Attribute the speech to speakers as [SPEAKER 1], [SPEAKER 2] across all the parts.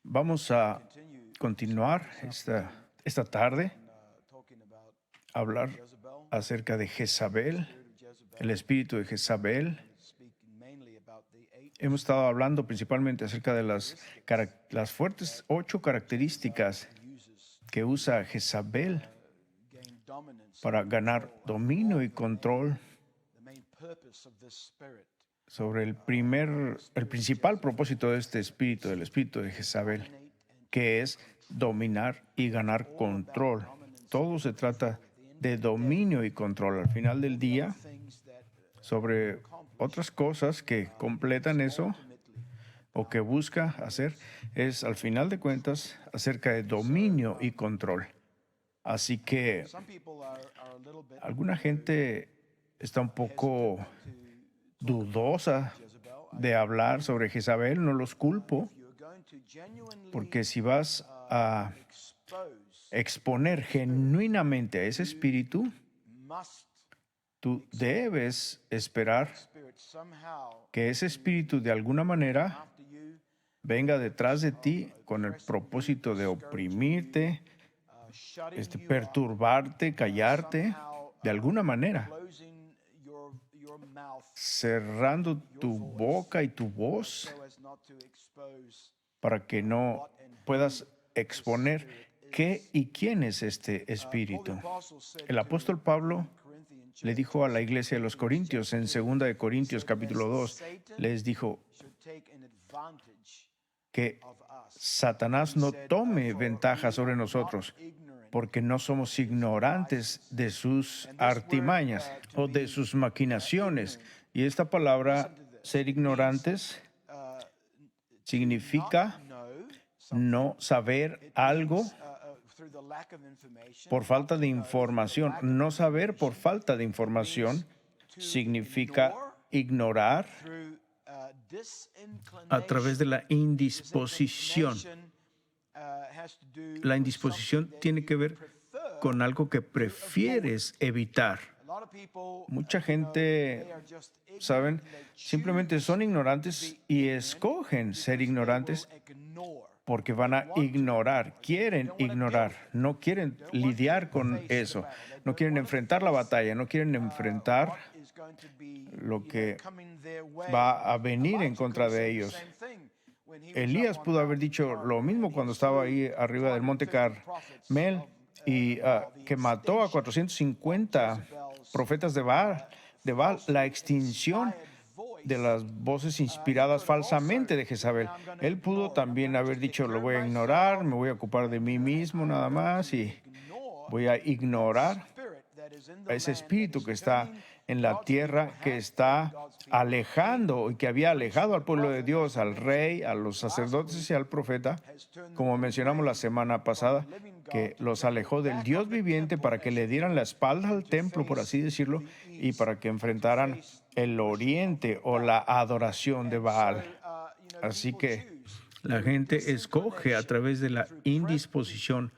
[SPEAKER 1] Vamos a continuar esta tarde a hablar acerca de Jezabel, el espíritu de Jezabel. Hemos estado hablando principalmente acerca de las fuertes 8 características que usa Jezabel para ganar dominio y control sobre el principal propósito de este espíritu, del espíritu de Jezabel, que es dominar y ganar control. Todo se trata de dominio y control. Al final del día, sobre otras cosas que completan eso o que busca hacer, es al final de cuentas acerca de dominio y control. Así que alguna gente está un poco dudosa de hablar sobre Jezabel. No los culpo, porque si vas a exponer genuinamente a ese espíritu, tú debes esperar que ese espíritu de alguna manera venga detrás de ti con el propósito de oprimirte, perturbarte, callarte, de alguna manera, cerrando tu boca y tu voz para que no puedas exponer qué y quién es este espíritu. El apóstol Pablo le dijo a la iglesia de los Corintios en 2 de Corintios capítulo 2, les dijo que Satanás no tome ventaja sobre nosotros, porque no somos ignorantes de sus artimañas o de sus maquinaciones. Y esta palabra, ser ignorantes, significa no saber algo por falta de información. No saber por falta de información significa ignorar a través de la indisposición. La indisposición tiene que ver con algo que prefieres evitar. Mucha gente, ¿saben? Simplemente son ignorantes y escogen ser ignorantes porque van a ignorar, quieren ignorar, no quieren lidiar con eso, no quieren enfrentar la batalla, no quieren enfrentar lo que va a venir en contra de ellos. Elías pudo haber dicho lo mismo cuando estaba ahí arriba del monte Carmel y que mató a 450 profetas de Baal. La extinción de las voces inspiradas falsamente de Jezabel. Él pudo también haber dicho, lo voy a ignorar, me voy a ocupar de mí mismo nada más y voy a ignorar a ese espíritu que está en la tierra, que está alejando y que había alejado al pueblo de Dios, al rey, a los sacerdotes y al profeta, como mencionamos la semana pasada, que los alejó del Dios viviente para que le dieran la espalda al templo, por así decirlo, y para que enfrentaran el oriente o la adoración de Baal. Así que la gente escoge a través de la indisposición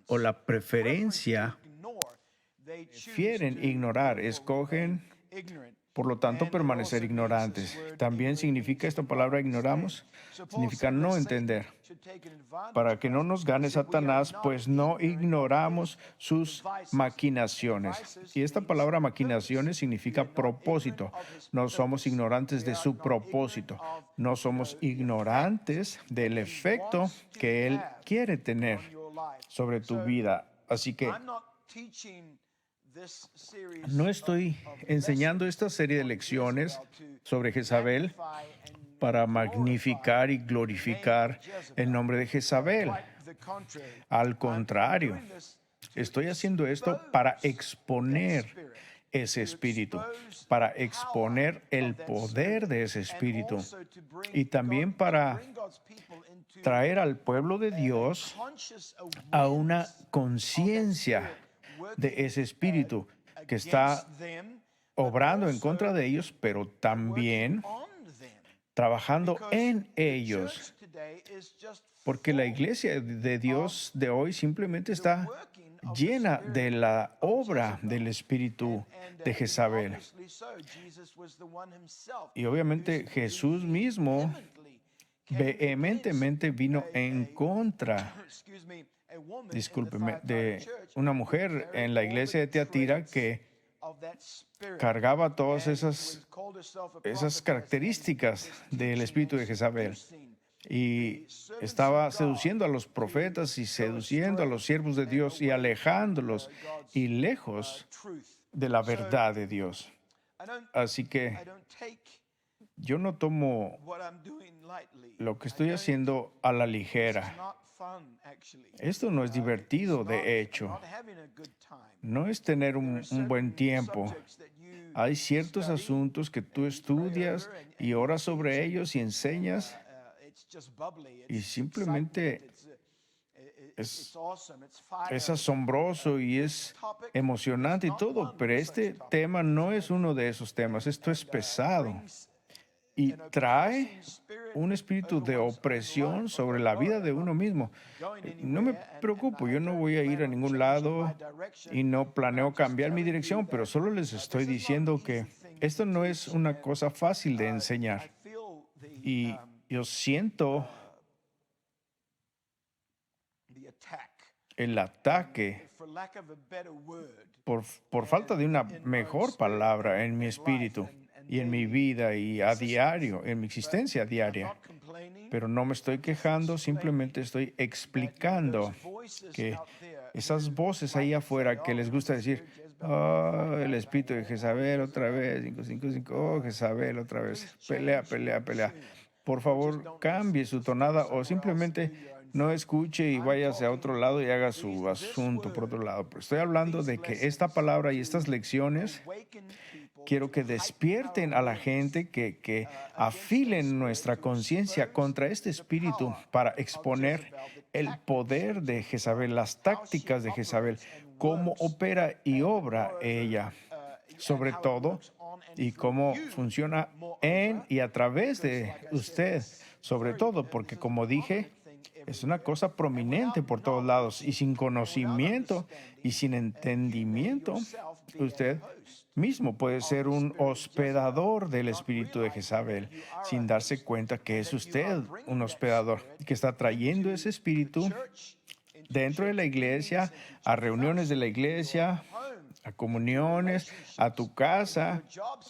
[SPEAKER 1] o la preferencia, prefieren ignorar, escogen, por lo tanto, permanecer ignorantes. También significa esta palabra ignoramos, significa no entender. Para que no nos gane Satanás, pues no ignoramos sus maquinaciones. Y esta palabra maquinaciones significa propósito. No somos ignorantes de su propósito. No somos ignorantes del efecto que Él quiere tener sobre tu vida. Así que no estoy enseñando esta serie de lecciones sobre Jezabel para magnificar y glorificar el nombre de Jezabel. Al contrario, estoy haciendo esto para exponer ese espíritu, para exponer el poder de ese espíritu y también para traer al pueblo de Dios a una conciencia de ese espíritu que está obrando en contra de ellos, pero también trabajando en ellos. Porque la iglesia de Dios de hoy simplemente está llena de la obra del espíritu de Jezabel. Y obviamente Jesús mismo vehementemente vino en contra, discúlpeme, de una mujer en la iglesia de Tiatira que cargaba todas esas características del espíritu de Jezabel. Y estaba seduciendo a los profetas y seduciendo a los siervos de Dios y alejándolos y lejos de la verdad de Dios. Así que yo no tomo lo que estoy haciendo a la ligera. Esto no es divertido, de hecho. No es tener un buen tiempo. Hay ciertos asuntos que tú estudias y oras sobre ellos y enseñas y simplemente es asombroso y es emocionante y todo, pero este tema no es uno de esos temas. Esto es pesado y trae un espíritu de opresión sobre la vida de uno mismo. No me preocupo, yo no voy a ir a ningún lado y no planeo cambiar mi dirección, pero solo les estoy diciendo que esto no es una cosa fácil de enseñar. Y yo siento el ataque, por falta de una mejor palabra, en mi espíritu y en mi vida y a diario, en mi existencia diaria. Pero no me estoy quejando, simplemente estoy explicando que esas voces ahí afuera que les gusta decir, oh, el espíritu de Jezabel otra vez, 555, oh, Jezabel otra vez, pelea, pelea, pelea. Por favor, cambie su tonada o simplemente no escuche y váyase a otro lado y haga su asunto por otro lado. Pero estoy hablando de que esta palabra y estas lecciones quiero que despierten a la gente, que afilen nuestra conciencia contra este espíritu para exponer el poder de Jezabel, las tácticas de Jezabel, cómo opera y obra ella, sobre todo, y cómo funciona en y a través de usted, sobre todo, porque como dije, es una cosa prominente por todos lados y sin conocimiento y sin entendimiento, usted mismo puede ser un hospedador del espíritu de Jezabel sin darse cuenta que es usted un hospedador, que está trayendo ese espíritu dentro de la iglesia, a reuniones de la iglesia, a comuniones, a tu casa,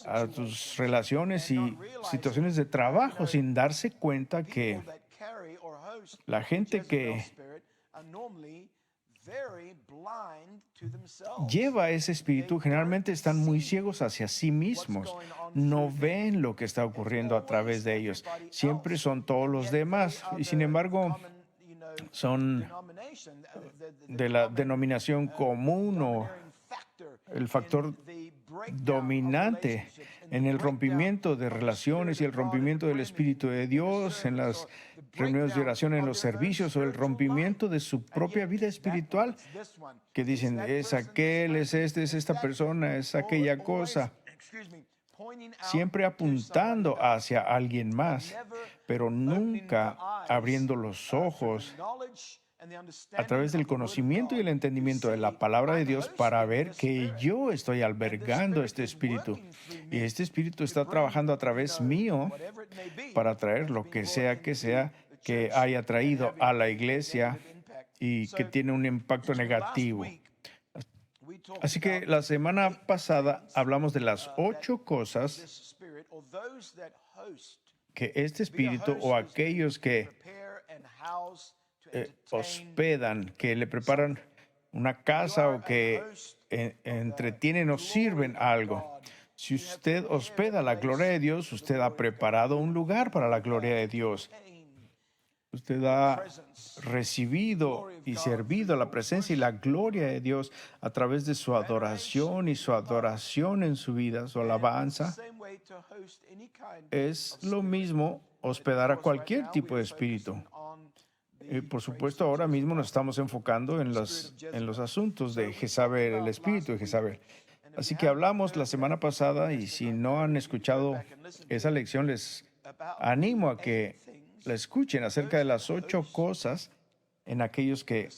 [SPEAKER 1] a tus relaciones y situaciones de trabajo, sin darse cuenta que la gente que lleva ese espíritu generalmente están muy ciegos hacia sí mismos. No ven lo que está ocurriendo a través de ellos. Siempre son todos los demás. Y sin embargo, son de la denominación común o el factor dominante en el rompimiento de relaciones y el rompimiento del Espíritu de Dios en las reuniones de oración, en los servicios o el rompimiento de su propia vida espiritual, que dicen, es aquel, es este, es esta persona, es aquella cosa, siempre apuntando hacia alguien más, pero nunca abriendo los ojos a través del conocimiento y el entendimiento de la palabra de Dios para ver que yo estoy albergando este espíritu y este espíritu está trabajando a través mío para traer lo que sea que haya traído a la iglesia y que tiene un impacto negativo. Así que la semana pasada hablamos de las 8 cosas que este espíritu o aquellos que hospedan, que le preparan una casa o que entretienen o sirven algo. Si usted hospeda la gloria de Dios, usted ha preparado un lugar para la gloria de Dios. Usted ha recibido y servido la presencia y la gloria de Dios a través de su adoración y su adoración en su vida, su alabanza. Es lo mismo hospedar a cualquier tipo de espíritu. Por supuesto, ahora mismo nos estamos enfocando en los asuntos de Jezabel, el espíritu de Jezabel. Así que hablamos la semana pasada y si no han escuchado esa lección, les animo a que la escuchen acerca de las 8 cosas en aquellos que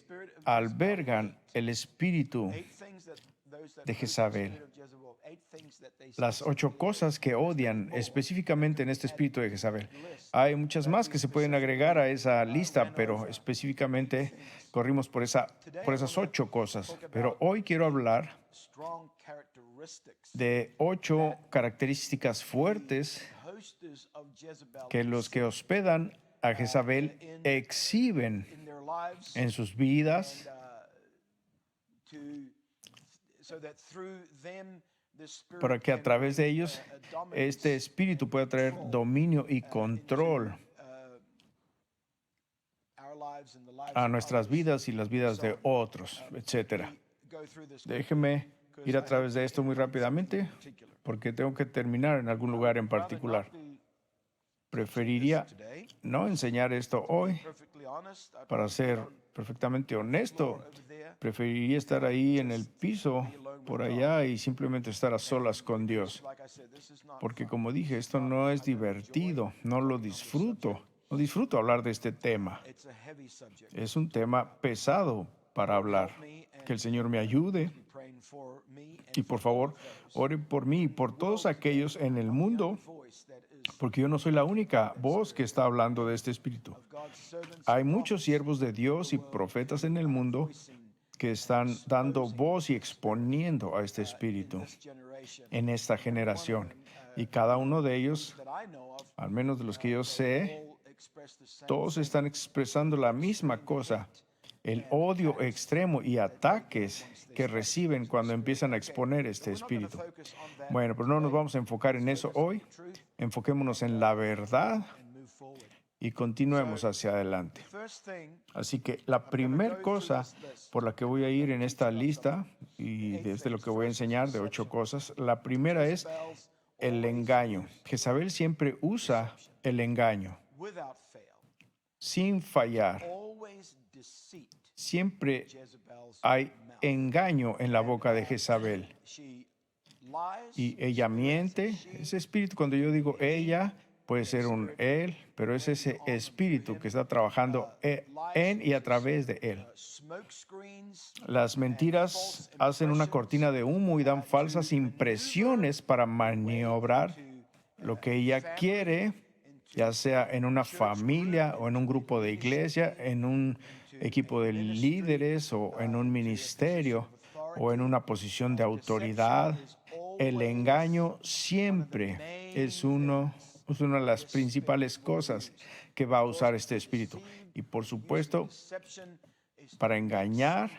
[SPEAKER 1] albergan el espíritu de Jezabel. las 8 cosas que odian específicamente en este espíritu de Jezabel. Hay muchas más que se pueden agregar a esa lista, pero específicamente corrimos por esas 8 cosas. Pero hoy quiero hablar de 8 características fuertes que los que hospedan a Jezabel exhiben en sus vidas para que a través de ellos este espíritu pueda traer dominio y control a nuestras vidas y las vidas de otros, etcétera. Déjeme ir a través de esto muy rápidamente porque tengo que terminar en algún lugar en particular. Preferiría no enseñar esto hoy. Para ser perfectamente honesto, preferiría estar ahí en el piso, por allá, y simplemente estar a solas con Dios. Porque como dije, esto no es divertido, no lo disfruto. No disfruto hablar de este tema. Es un tema pesado para hablar. Que el Señor me ayude. Y por favor, oren por mí y por todos aquellos en el mundo, porque yo no soy la única voz que está hablando de este espíritu. Hay muchos siervos de Dios y profetas en el mundo que están dando voz y exponiendo a este espíritu en esta generación. Y cada uno de ellos, al menos de los que yo sé, todos están expresando la misma cosa. El odio extremo y ataques que reciben cuando empiezan a exponer este espíritu. Bueno, pero no nos vamos a enfocar en eso hoy. Enfoquémonos en la verdad y continuemos hacia adelante. Así que la primera cosa por la que voy a ir en esta lista, y desde lo que voy a enseñar de 8 cosas, la primera es el engaño. Jezabel siempre usa el engaño, sin fallar. Siempre hay engaño en la boca de Jezabel. Y ella miente. Ese espíritu, cuando yo digo ella, puede ser un él, pero es ese espíritu que está trabajando en y a través de él. Las mentiras hacen una cortina de humo y dan falsas impresiones para maniobrar lo que ella quiere, ya sea en una familia o en un grupo de iglesia, en un equipo de líderes o en un ministerio o en una posición de autoridad. El engaño siempre es una de las principales cosas que va a usar este espíritu. Y por supuesto, para engañar,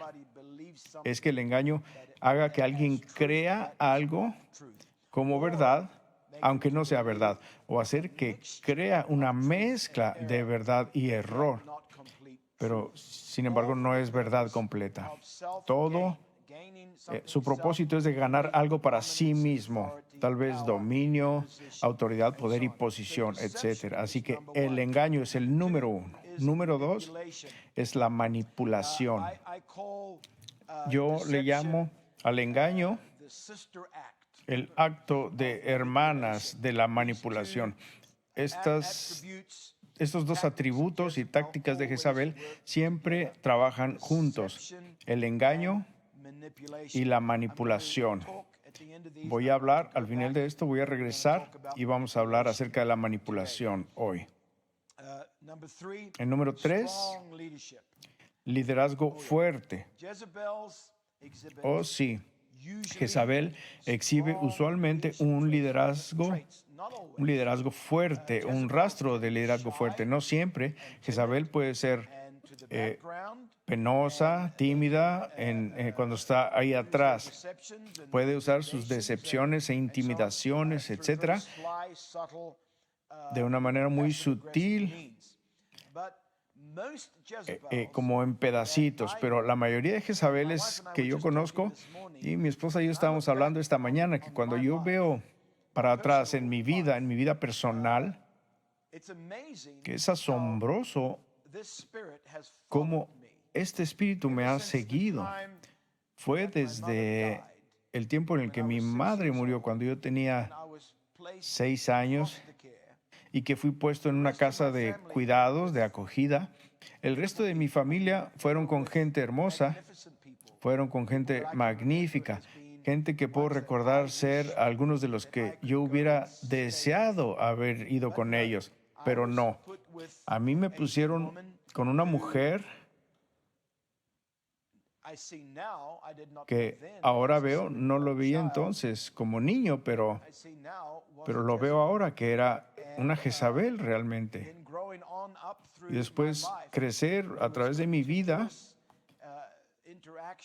[SPEAKER 1] es que el engaño haga que alguien crea algo como verdad, aunque no sea verdad, o hacer que crea una mezcla de verdad y error, pero sin embargo no es verdad completa. Todo, su propósito es de ganar algo para sí mismo, tal vez dominio, autoridad, poder y posición, etc. Así que el engaño es el número 1. Número 2 es la manipulación. Yo le llamo al engaño el acto de hermanas de la manipulación. Estos 2 atributos y tácticas de Jezabel siempre trabajan juntos: el engaño y la manipulación. Voy a hablar, al final de esto voy a regresar y vamos a hablar acerca de la manipulación hoy. El número 3, liderazgo fuerte. Oh, sí. Jezabel exhibe usualmente un liderazgo fuerte, un rastro de liderazgo fuerte. No siempre. Jezabel puede ser penosa, tímida cuando está ahí atrás. Puede usar sus decepciones e intimidaciones, etcétera, de una manera muy sutil, como en pedacitos, pero la mayoría de Jezabeles que yo conozco, y mi esposa y yo estábamos hablando esta mañana, que cuando yo veo para atrás en mi vida personal, que es asombroso cómo este espíritu me ha seguido. Fue desde el tiempo en el que mi madre murió, cuando yo tenía 6 años, y que fui puesto en una casa de cuidados, de acogida. El resto de mi familia fueron con gente hermosa, fueron con gente magnífica, gente que puedo recordar ser algunos de los que yo hubiera deseado haber ido con ellos, pero no. A mí me pusieron con una mujer que ahora veo, no lo vi entonces como niño, pero lo veo ahora que era una Jezabel realmente. Y después crecer a través de mi vida,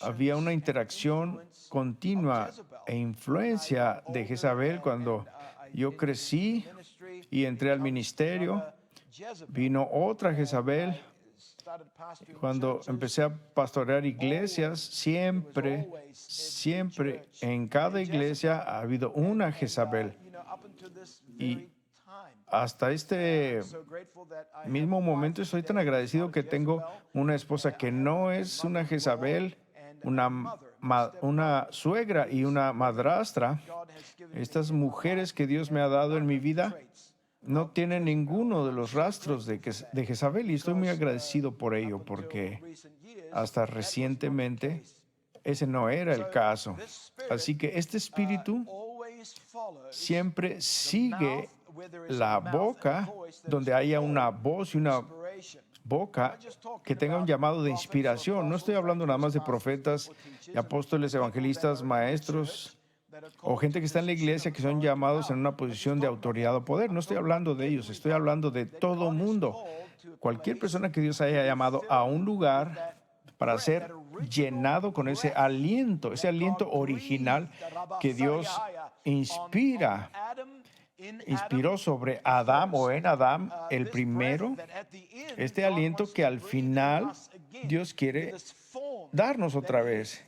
[SPEAKER 1] había una interacción continua e influencia de Jezabel cuando yo crecí y entré al ministerio. Vino otra Jezabel. Cuando empecé a pastorear iglesias, siempre en cada iglesia ha habido una Jezabel. Y hasta este mismo momento estoy tan agradecido que tengo una esposa que no es una Jezabel, una suegra y una madrastra. Estas mujeres que Dios me ha dado en mi vida no tienen ninguno de los rastros de Jezabel, y estoy muy agradecido por ello, porque hasta recientemente ese no era el caso. Así que este espíritu siempre sigue la boca donde haya una voz y una boca que tenga un llamado de inspiración. No estoy hablando nada más de profetas, apóstoles, evangelistas, maestros o gente que está en la iglesia que son llamados en una posición de autoridad o poder. No estoy hablando de ellos, estoy hablando de todo mundo. Cualquier persona que Dios haya llamado a un lugar para ser llenado con ese aliento original que Dios inspiró sobre Adán o en Adán, el primero, este aliento que al final Dios quiere darnos otra vez,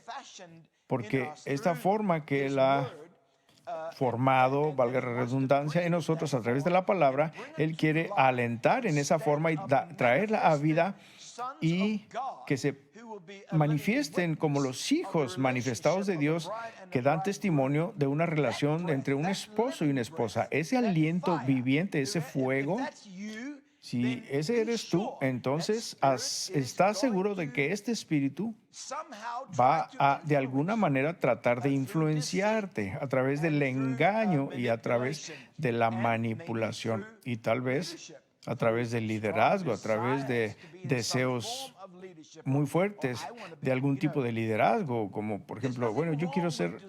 [SPEAKER 1] porque esta forma que Él ha formado, valga la redundancia, en nosotros a través de la palabra, Él quiere alentar en esa forma y traerla a vida y que se manifiesten como los hijos manifestados de Dios que dan testimonio de una relación entre un esposo y una esposa. Ese aliento viviente, ese fuego, si ese eres tú, entonces estás seguro de que este espíritu va a, de alguna manera, tratar de influenciarte a través del engaño y a través de la manipulación y tal vez a través del liderazgo, a través de deseos muy fuertes de algún tipo de liderazgo, como por ejemplo, bueno, yo quiero ser,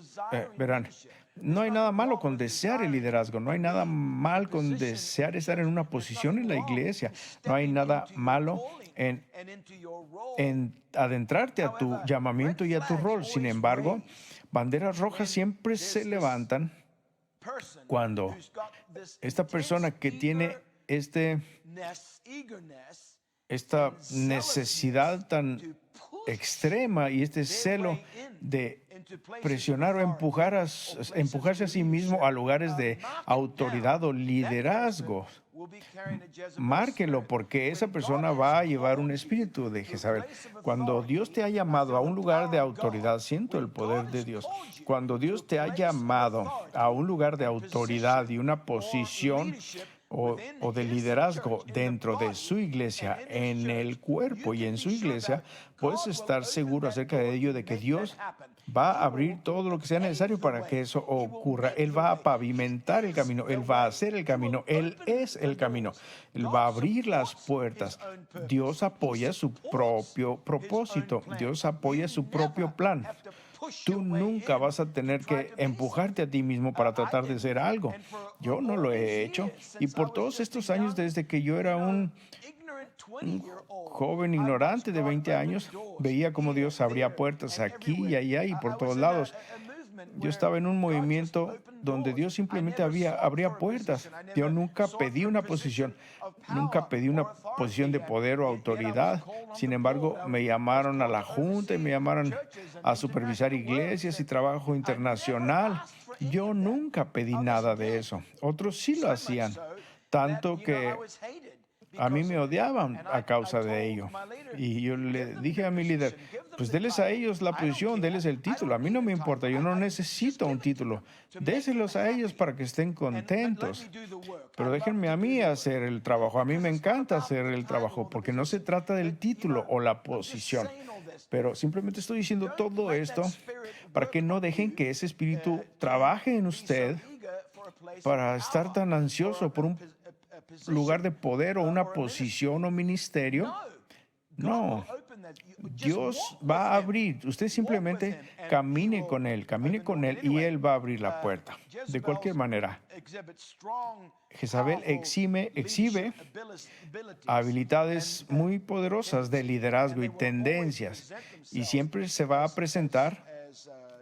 [SPEAKER 1] verán, no hay nada malo con desear el liderazgo, no hay nada mal con desear estar en una posición en la iglesia, no hay nada malo en adentrarte a tu llamamiento y a tu rol. Sin embargo, banderas rojas siempre se levantan cuando esta persona que tiene esta necesidad tan extrema y este celo de presionar o empujarse a sí mismo a lugares de autoridad o liderazgo. Márquelo, porque esa persona va a llevar un espíritu de Jezabel. Cuando Dios te ha llamado a un lugar de autoridad, siento el poder de Dios. Cuando Dios te ha llamado a un lugar de autoridad y una posición o de liderazgo dentro de su iglesia, en el cuerpo y en su iglesia, puedes estar seguro acerca de ello, de que Dios va a abrir todo lo que sea necesario para que eso ocurra. Él va a pavimentar el camino, Él va a hacer el camino, Él es el camino, Él va a abrir las puertas. Dios apoya su propio propósito, Dios apoya su propio plan. Tú nunca vas a tener que empujarte a ti mismo para tratar de hacer algo. Yo no lo he hecho. Y por todos estos años, desde que yo era un joven ignorante de 20 años, veía cómo Dios abría puertas aquí y allá y por todos lados. Yo estaba en un movimiento donde Dios simplemente abría puertas. Yo nunca pedí una posición de poder o autoridad. Sin embargo, me llamaron a la junta y me llamaron a supervisar iglesias y trabajo internacional. Yo nunca pedí nada de eso. Otros sí lo hacían. Tanto que A mí me odiaban a causa de ello. Y yo le dije a mi líder, pues déles a ellos la posición, déles el título. A mí no me importa, yo no necesito un título. Déselos a ellos para que estén contentos. Pero déjenme a mí hacer el trabajo. A mí me encanta hacer el trabajo porque no se trata del título o la posición. Pero simplemente estoy diciendo todo esto para que no dejen que ese espíritu trabaje en usted para estar tan ansioso por un lugar de poder o una posición o ministerio. No, Dios va a abrir. Usted simplemente camine con Él y Él va a abrir la puerta. De cualquier manera, Jezabel exhibe habilidades muy poderosas de liderazgo y tendencias y siempre se va a presentar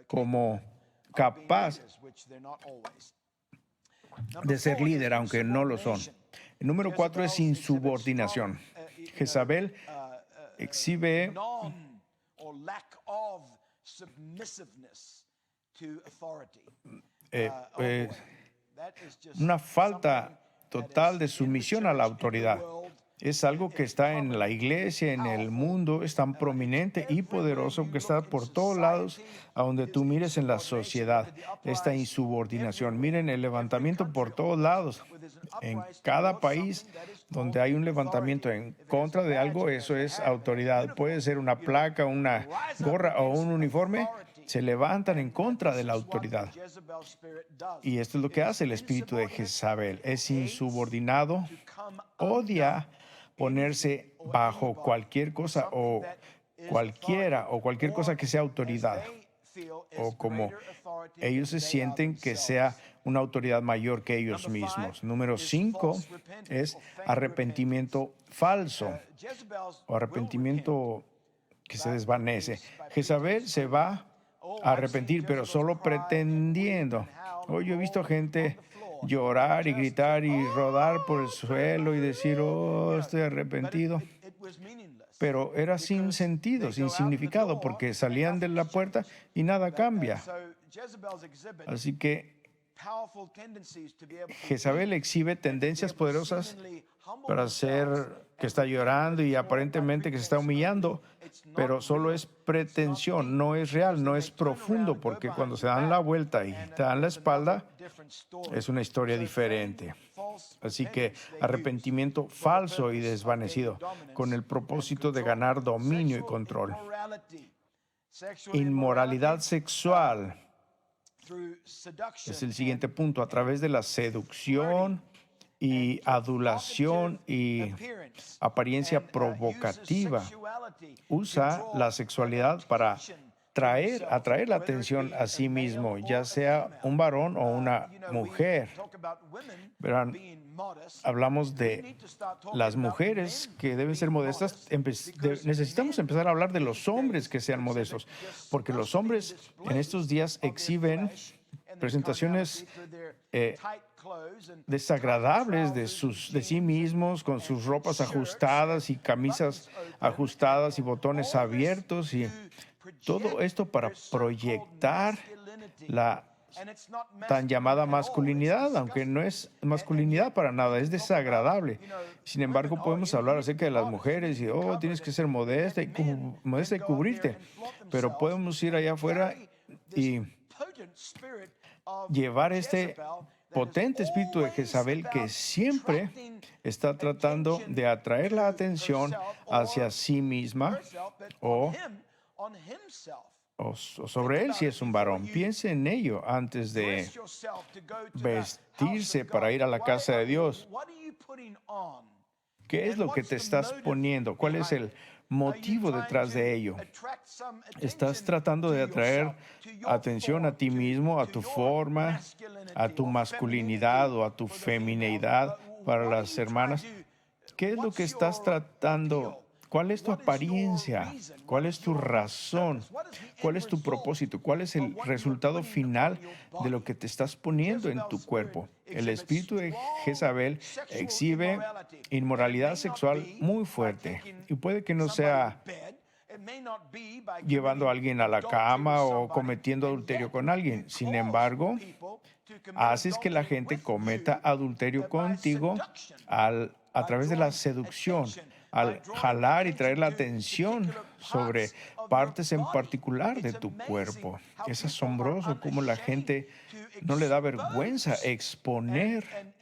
[SPEAKER 1] como capaz de ser líder, aunque no lo son. El número 4 es insubordinación. Jezabel exhibe una falta total de sumisión a la autoridad. Es algo que está en la iglesia, en el mundo, es tan prominente y poderoso que está por todos lados, a donde tú mires en la sociedad, esta insubordinación. Miren el levantamiento por todos lados. En cada país donde hay un levantamiento en contra de algo, eso es autoridad. Puede ser una placa, una gorra o un uniforme. Se levantan en contra de la autoridad. Y esto es lo que hace el espíritu de Jezabel. Es insubordinado, odia ponerse bajo cualquier cosa o cualquier cosa que sea autoridad, o como ellos se sienten que sea una autoridad mayor que ellos mismos. Número 5 es arrepentimiento falso o arrepentimiento que se desvanece. Jezabel se va a arrepentir, pero solo pretendiendo. Hoy yo he visto gente llorar y gritar y rodar por el suelo y decir, oh, estoy arrepentido. Pero era sin sentido, sin significado, porque salían de la puerta y nada cambia. Así que Jezabel exhibe tendencias poderosas para ser que está llorando y aparentemente que se está humillando, pero solo es pretensión, no es real, no es profundo, porque cuando se dan la vuelta y te dan la espalda, es una historia diferente. Así que arrepentimiento falso y desvanecido, con el propósito de ganar dominio y control. Inmoralidad sexual es el siguiente punto, a través de la seducción y adulación y apariencia provocativa. Usa la sexualidad para atraer la atención a sí mismo, ya sea un varón o una mujer. Verán, hablamos de las mujeres que deben ser modestas. Necesitamos empezar a hablar de los hombres que sean modestos, porque los hombres en estos días exhiben presentaciones desagradables de sí mismos, con sus ropas ajustadas y camisas ajustadas y botones abiertos, y todo esto para proyectar la tan llamada masculinidad, aunque no es masculinidad para nada, es desagradable. Sin embargo, podemos hablar acerca de las mujeres y, tienes que ser modesta y cubrirte, pero podemos ir allá afuera y llevar este potente espíritu de Jezabel que siempre está tratando de atraer la atención hacia sí misma o sobre él si es un varón. Piense en ello antes de vestirse para ir a la casa de Dios. ¿Qué es lo que te estás poniendo? ¿Cuál es el motivo detrás de ello? ¿Estás tratando de atraer atención a ti mismo, a tu forma, a tu masculinidad o a tu femineidad para las hermanas? ¿Qué es lo que estás tratando? ¿Cuál es tu apariencia? ¿Cuál es tu razón? ¿Cuál es tu propósito? ¿Cuál es el resultado final de lo que te estás poniendo en tu cuerpo? El espíritu de Jezabel exhibe inmoralidad sexual muy fuerte y puede que no sea llevando a alguien a la cama o cometiendo adulterio con alguien. Sin embargo, haces que la gente cometa adulterio contigo al a través de la seducción, al jalar y traer la atención sobre partes en particular de tu cuerpo. Es asombroso cómo la gente no le da vergüenza exponer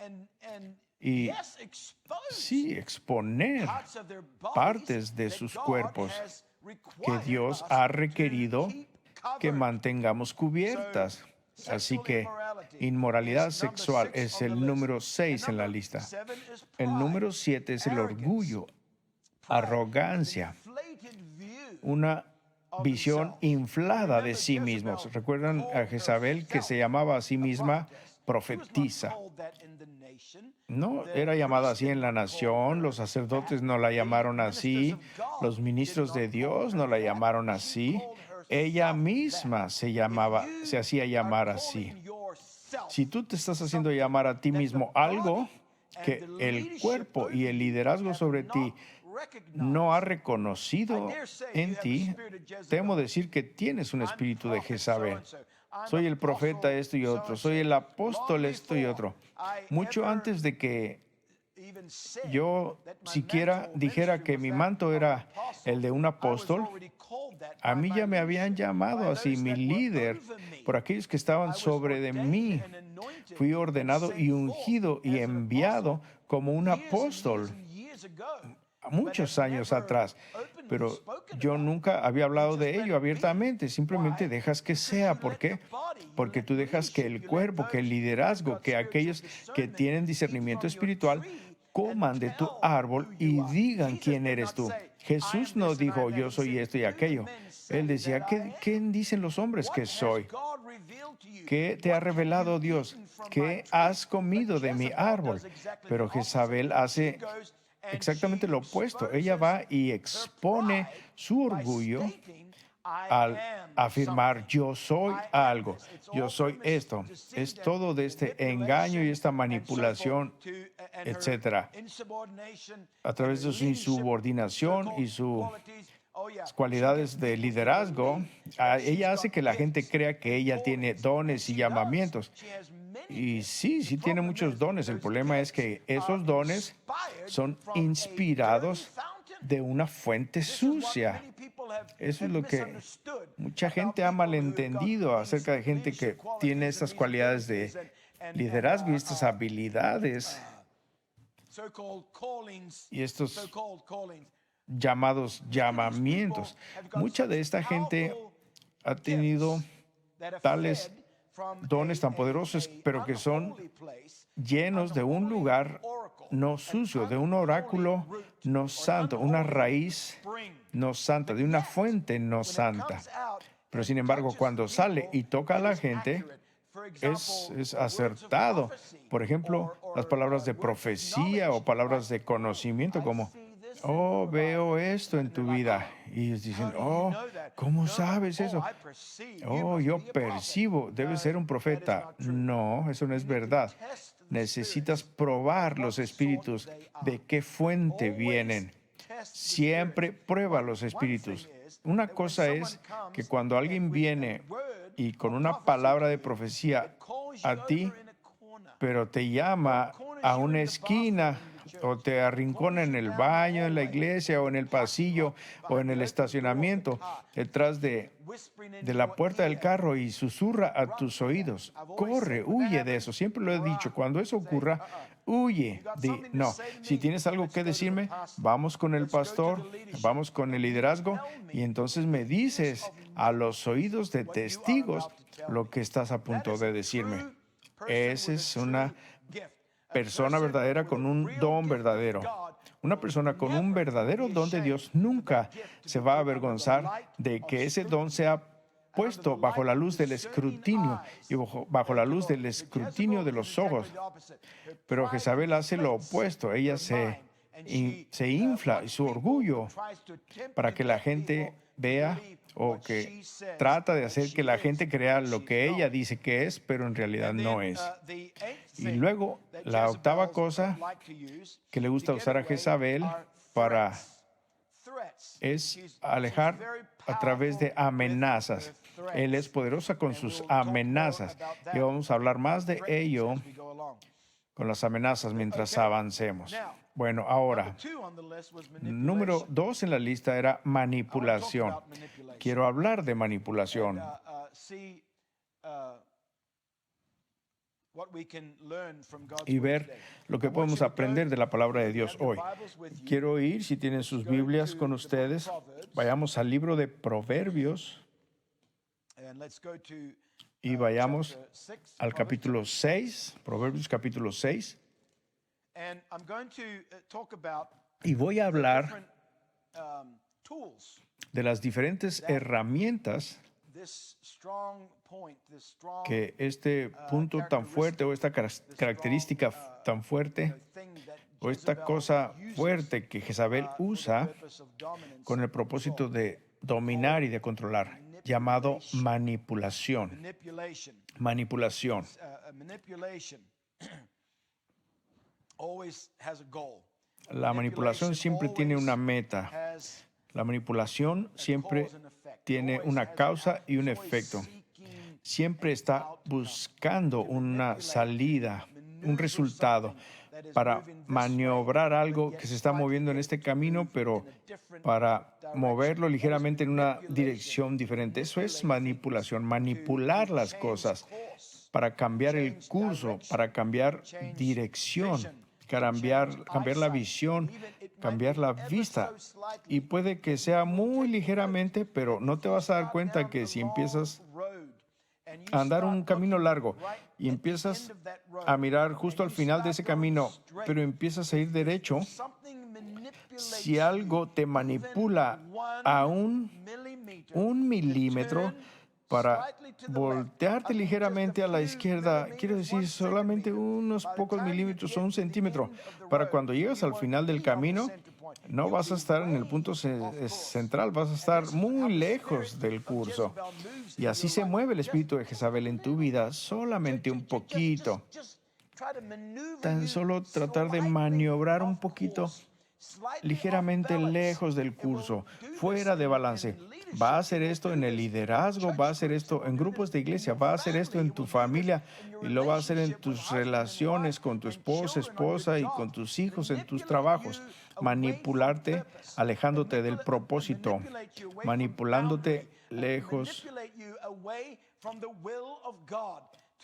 [SPEAKER 1] y sí, exponer partes de sus cuerpos que Dios ha requerido que mantengamos cubiertas. Así que inmoralidad sexual es el número 6 en la lista. El número 7 es el orgullo, arrogancia, una visión inflada de sí mismos. ¿Recuerdan a Jezabel, que se llamaba a sí misma profetisa? No era llamada así en la nación, los sacerdotes no la llamaron así, los ministros de Dios no la llamaron así. Ella misma se hacía llamar así. Si tú te estás haciendo llamar a ti mismo algo que el cuerpo y el liderazgo sobre ti no ha reconocido en ti, temo decir que tienes un espíritu de Jezabel. Soy el profeta esto y otro, soy el apóstol esto y otro. Mucho antes de que yo siquiera dijera que mi manto era el de un apóstol, a mí ya me habían llamado así, mi líder, por aquellos que estaban sobre de mí. Fui ordenado y ungido y enviado como un apóstol muchos años atrás, pero yo nunca había hablado de ello abiertamente. Simplemente dejas que sea. ¿Por qué? Porque tú dejas que el cuerpo, que el liderazgo, que aquellos que tienen discernimiento espiritual coman de tu árbol y digan quién eres tú. Jesús no dijo yo soy esto y aquello. Él decía, ¿qué dicen los hombres que soy? ¿Qué te ha revelado Dios? ¿Qué has comido de mi árbol? Pero Jezabel hace exactamente lo opuesto. Ella va y expone su orgullo al afirmar yo soy algo, yo soy esto. Es todo de este engaño y esta manipulación, etcétera, a través de su insubordinación y sus cualidades de liderazgo. Ella hace que la gente crea que ella tiene dones y llamamientos. Y sí tiene muchos dones. El problema es que esos dones son inspirados de una fuente sucia. Eso es lo que mucha gente ha malentendido acerca de gente que tiene estas cualidades de liderazgo y estas habilidades y estos llamados llamamientos. Mucha de esta gente ha tenido tales dones tan poderosos, pero que son llenos de un lugar no sucio, de un oráculo no santo, una raíz no santa, de una fuente no santa. Pero sin embargo, cuando sale y toca a la gente, es acertado. Por ejemplo, las palabras de profecía o palabras de conocimiento como, oh, veo esto en tu vida. Y ellos dicen, oh, ¿cómo sabes eso? Oh, yo percibo, debes ser un profeta. No, eso no es verdad. Necesitas probar los espíritus, de qué fuente vienen. Siempre prueba los espíritus. Una cosa es que cuando alguien viene y con una palabra de profecía a ti, pero te llama a una esquina o te arrincona en el baño, en la iglesia o en el pasillo o en el estacionamiento, detrás de la puerta del carro y susurra a tus oídos. Corre, huye de eso. Siempre lo he dicho, cuando eso ocurra, huye. No, si tienes algo que decirme, vamos con el pastor, vamos con el liderazgo y entonces me dices a los oídos de testigos lo que estás a punto de decirme. Esa es una persona verdadera con un don verdadero. Una persona con un verdadero don de Dios nunca se va a avergonzar de que ese don sea puesto bajo la luz del escrutinio y bajo la luz del escrutinio de los ojos. Pero Jezabel hace lo opuesto. Ella se infla y su orgullo para que la gente vea o que trata de hacer que la gente crea lo que ella dice que es, pero en realidad no es. Y luego, la octava cosa que le gusta usar a Jezabel es alejar a través de amenazas. Él es poderosa con sus amenazas. Y vamos a hablar más de ello con las amenazas mientras avancemos. Bueno, ahora, número 2 en la lista era manipulación. Quiero hablar de manipulación y ver lo que podemos aprender de la palabra de Dios hoy. Quiero ir, si tienen sus Biblias con ustedes, vayamos al libro de Proverbios y vayamos al capítulo 6, Proverbios capítulo 6. Y voy a hablar de las diferentes herramientas que este punto tan fuerte o esta característica tan fuerte o esta cosa fuerte que Jezabel usa con el propósito de dominar y de controlar, llamado manipulación. Manipulación. La manipulación siempre tiene una meta. La manipulación siempre tiene una causa y un efecto. Siempre está buscando una salida, un resultado para maniobrar algo que se está moviendo en este camino, pero para moverlo ligeramente en una dirección diferente. Eso es manipulación, manipular las cosas para cambiar el curso, para cambiar dirección, cambiar la visión, cambiar la vista. Y puede que sea muy ligeramente, pero no te vas a dar cuenta que si empiezas a andar un camino largo y empiezas a mirar justo al final de ese camino, pero empiezas a ir derecho, si algo te manipula a un milímetro para voltearte ligeramente a la izquierda, quiero decir solamente unos pocos milímetros o un centímetro, para cuando llegas al final del camino, no vas a estar en el punto central, vas a estar muy lejos del curso. Y así se mueve el espíritu de Jezabel en tu vida, solamente un poquito. Tan solo tratar de maniobrar un poquito ligeramente lejos del curso, fuera de balance. Va a hacer esto en el liderazgo, va a hacer esto en grupos de iglesia, va a hacer esto en tu familia y lo va a hacer en tus relaciones con tu esposa y con tus hijos, en tus trabajos. Manipularte, alejándote del propósito, manipulándote lejos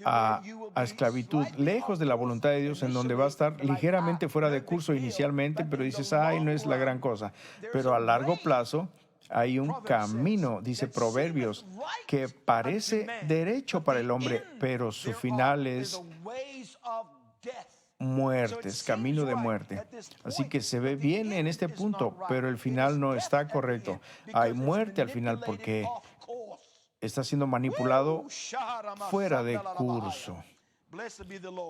[SPEAKER 1] a esclavitud, lejos de la voluntad de Dios, en donde va a estar ligeramente fuera de curso inicialmente, pero dices, ay, no es la gran cosa. Pero a largo plazo hay un camino, dice Proverbios, que parece derecho para el hombre, pero su final es muerte, es camino de muerte. Así que se ve bien en este punto, pero el final no está correcto. Hay muerte al final porque está siendo manipulado fuera de curso.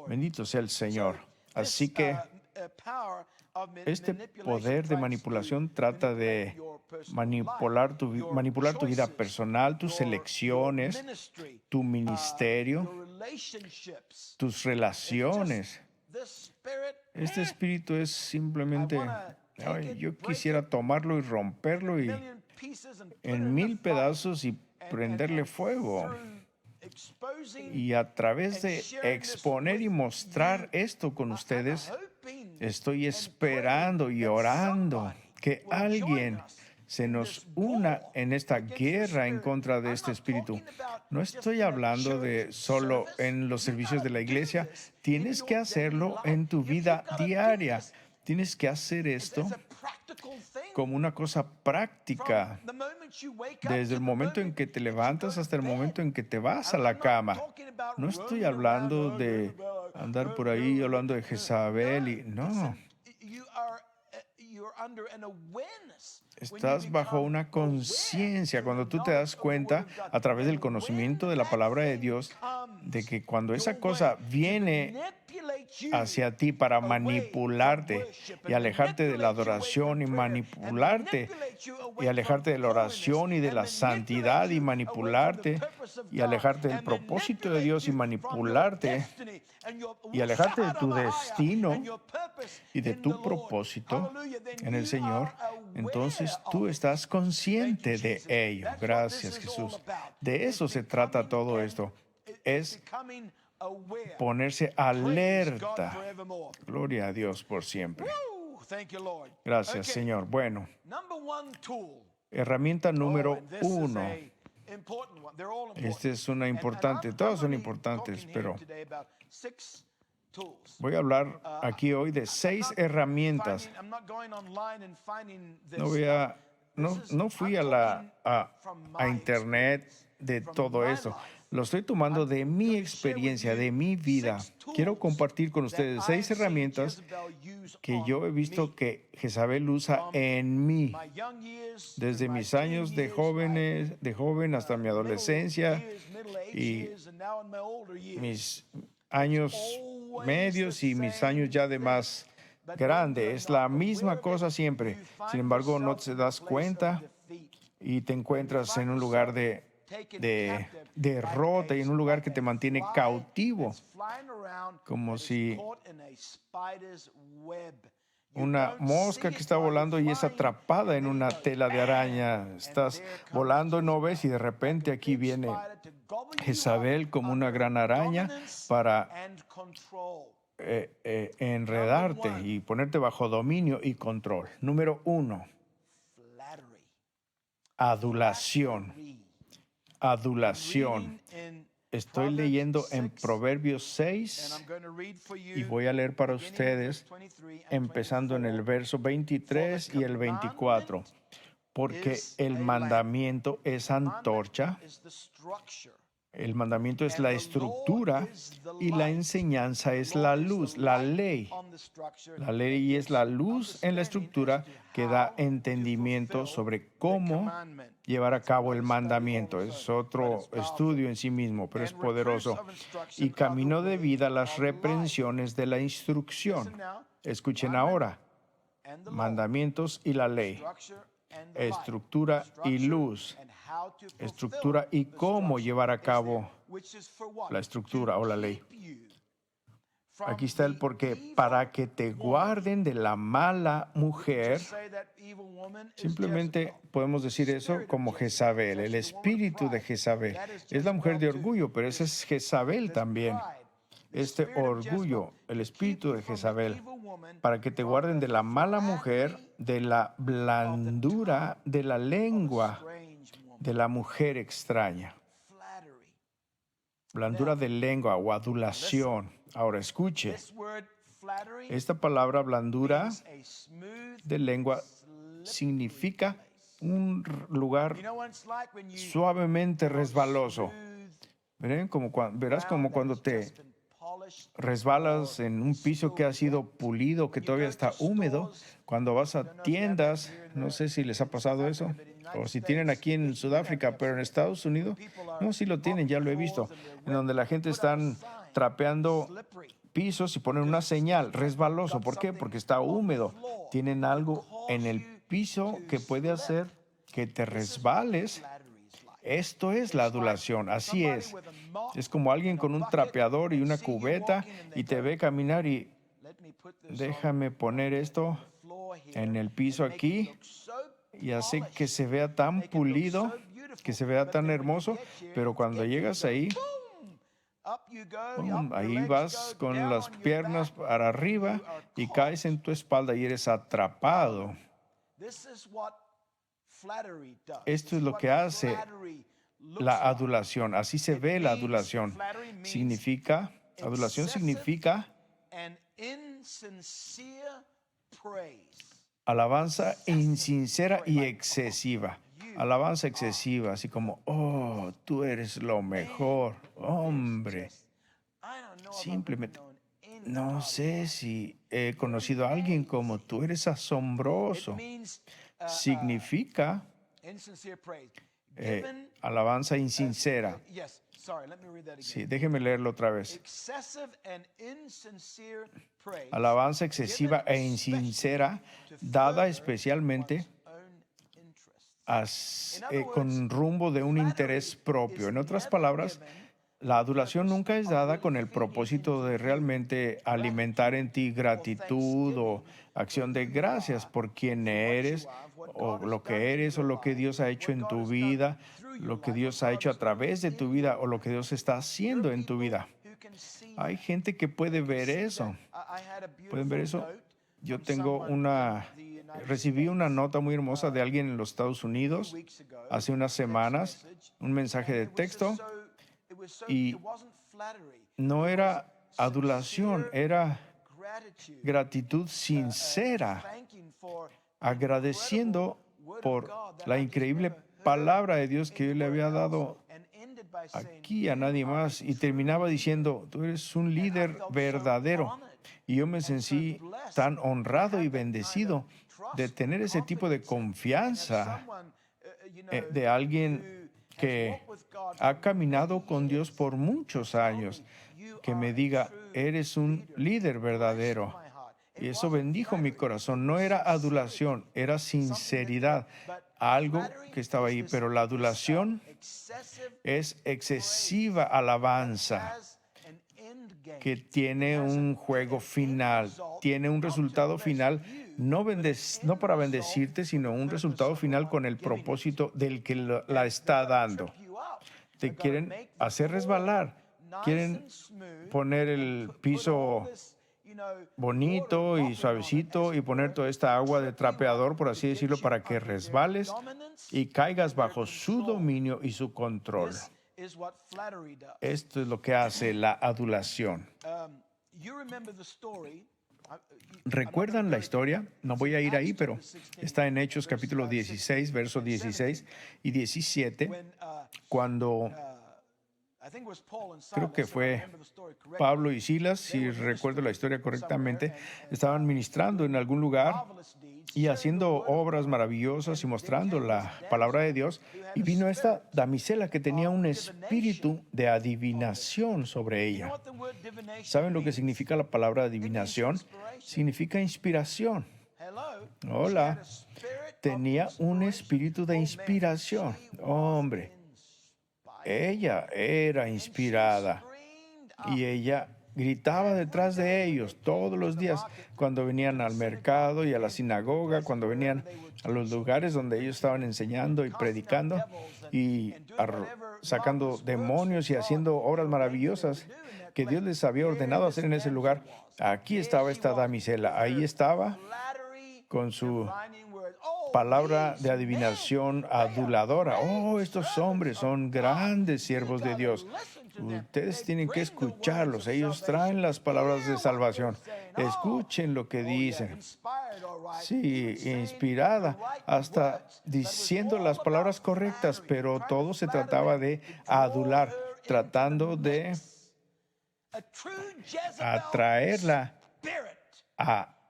[SPEAKER 1] Bendito sea el Señor. Así que este poder de manipulación trata de manipular tu vida personal, tus elecciones, tu ministerio, tus relaciones. Este espíritu es simplemente, ay, yo quisiera tomarlo y romperlo y en 1000 pedazos y prenderle fuego. Y a través de exponer y mostrar esto con ustedes, estoy esperando y orando que alguien se nos una en esta guerra en contra de este espíritu. No estoy hablando de solo en los servicios de la iglesia. Tienes que hacerlo en tu vida diaria. Tienes que hacer esto como una cosa práctica, desde el momento en que te levantas hasta el momento en que te vas a la cama. No estoy hablando de andar por ahí hablando de Jezabel y no. Estás bajo una conciencia cuando tú te das cuenta a través del conocimiento de la palabra de Dios de que cuando esa cosa viene hacia ti para manipularte y alejarte de la adoración y manipularte y alejarte de la oración y de la santidad y manipularte y alejarte del propósito de Dios y manipularte y alejarte de tu destino y de tu propósito en el Señor, entonces tú estás consciente de ello. Gracias, Jesús. De eso se trata todo esto. Es ponerse alerta. Gloria a Dios por siempre. Gracias, Señor. Bueno,
[SPEAKER 2] Number one tool.
[SPEAKER 1] herramienta número
[SPEAKER 2] And this is
[SPEAKER 1] 1.
[SPEAKER 2] a important one. They're all important.
[SPEAKER 1] Esta es una
[SPEAKER 2] And
[SPEAKER 1] importante.
[SPEAKER 2] I'm
[SPEAKER 1] Todas son
[SPEAKER 2] only
[SPEAKER 1] importantes,
[SPEAKER 2] talking here
[SPEAKER 1] pero
[SPEAKER 2] today about 6 tools.
[SPEAKER 1] voy a hablar aquí hoy de 6 herramientas.
[SPEAKER 2] I'm not going online and finding this
[SPEAKER 1] No voy a, no fui a internet de todo esto. Lo estoy tomando de mi experiencia, de mi vida. Quiero compartir con ustedes 6 herramientas que yo he visto que Jezabel usa en mí. Desde mis años de joven hasta mi adolescencia y mis años medios y mis años ya de más grande. Es la misma cosa siempre. Sin embargo, no te das cuenta y te encuentras en un lugar de derrota y en un lugar que te mantiene cautivo, como si una mosca que está volando y es atrapada en una tela de araña. Estás volando y no ves y de repente aquí viene Jezabel como una gran araña para enredarte y ponerte bajo dominio y control. Número 1, adulación. Adulación. Estoy leyendo en Proverbios 6 y voy a leer para ustedes empezando en el verso 23 y el 24. Porque el mandamiento es antorcha, el mandamiento es la estructura y la enseñanza es la luz, la ley. La ley es la luz en la estructura que da entendimiento sobre cómo llevar a cabo el mandamiento. Es otro estudio en sí mismo, pero es poderoso. Y camino de vida las reprensiones de la instrucción. Escuchen ahora, mandamientos y la ley, estructura y luz, estructura y cómo llevar a cabo la estructura o la ley. Aquí está el porqué. Para que te guarden de la mala mujer. Simplemente podemos decir eso como Jezabel, el espíritu de Jezabel. Es la mujer de orgullo, pero ese es Jezabel también. Este orgullo, el espíritu de Jezabel, para que te guarden de la mala mujer, de la blandura de la lengua de la mujer extraña. Blandura de lengua o adulación. Ahora escuche, esta palabra blandura de lengua significa un lugar suavemente resbaloso. Verás como cuando te resbalas en un piso que ha sido pulido, que todavía está húmedo. Cuando vas a tiendas, no sé si les ha pasado eso, o si tienen aquí en Sudáfrica, pero en Estados Unidos, no, sí lo tienen, ya lo he visto, en donde la gente está trapeando pisos y ponen una señal, resbaloso. ¿Por qué? Porque está húmedo. Tienen algo en el piso que puede hacer que te resbales. Esto es la adulación, así es. Es como alguien con un trapeador y una cubeta y te ve caminar y déjame poner esto en el piso aquí y hace que se vea tan pulido, que se vea tan hermoso, pero cuando llegas ahí, ahí vas con las piernas para arriba y caes en tu espalda y eres atrapado. Esto es lo que hace la adulación. Así se ve la adulación. Adulación significa alabanza insincera y excesiva. Alabanza excesiva, así como, oh, tú eres lo mejor, hombre. Simplemente, no sé si he conocido a alguien como tú, eres asombroso. Significa alabanza insincera. Sí, déjeme leerlo otra vez. Alabanza excesiva e insincera, dada especialmente con rumbo de un interés propio. En otras palabras, la adulación nunca es dada con el propósito de realmente alimentar en ti gratitud o acción de gracias por quien eres o lo que Dios ha hecho en tu vida, lo que Dios ha hecho a través de tu vida o lo que Dios está haciendo en tu vida. Hay gente que puede ver eso. Pueden ver eso. Yo recibí una nota muy hermosa de alguien en los Estados Unidos hace unas semanas, un mensaje de texto, y no era adulación, era gratitud sincera, agradeciendo por la increíble palabra de Dios que Dios le había dado aquí a nadie más, y terminaba diciendo: tú eres un líder verdadero. Y yo me sentí tan honrado y bendecido de tener ese tipo de confianza de alguien que ha caminado con Dios por muchos años, que me diga: eres un líder verdadero. Y eso bendijo mi corazón. No era adulación, era sinceridad, algo que estaba ahí. Pero la adulación es excesiva alabanza, que tiene un juego final, tiene un resultado final, no para bendecirte, sino un resultado final con el propósito del que la está dando. Te quieren hacer resbalar, quieren poner el piso bonito y suavecito y poner toda esta agua de trapeador, por así decirlo, para que resbales y caigas bajo su dominio y su control. Esto es lo que hace la adulación. ¿Recuerdan la historia? No voy a ir ahí, pero está en Hechos capítulo 16, versos 16 y 17, cuando creo que fue Pablo y Silas, si recuerdo la historia correctamente, estaban ministrando en algún lugar y haciendo obras maravillosas y mostrando la palabra de Dios. Y vino esta damisela que tenía un espíritu de adivinación sobre ella. ¿Saben lo que significa la palabra adivinación? Significa inspiración. Hola. Tenía un espíritu de inspiración. Hombre. Ella era inspirada y ella gritaba detrás de ellos todos los días cuando venían al mercado y a la sinagoga, cuando venían a los lugares donde ellos estaban enseñando y predicando y sacando demonios y haciendo obras maravillosas que Dios les había ordenado hacer en ese lugar. Aquí estaba esta damisela, ahí estaba con su palabra de adivinación aduladora. Oh, estos hombres son grandes siervos de Dios. Ustedes tienen que escucharlos. Ellos traen las palabras de salvación. Escuchen lo que dicen. Sí, inspirada, hasta diciendo las palabras correctas, pero todo se trataba de adular, tratando de atraerla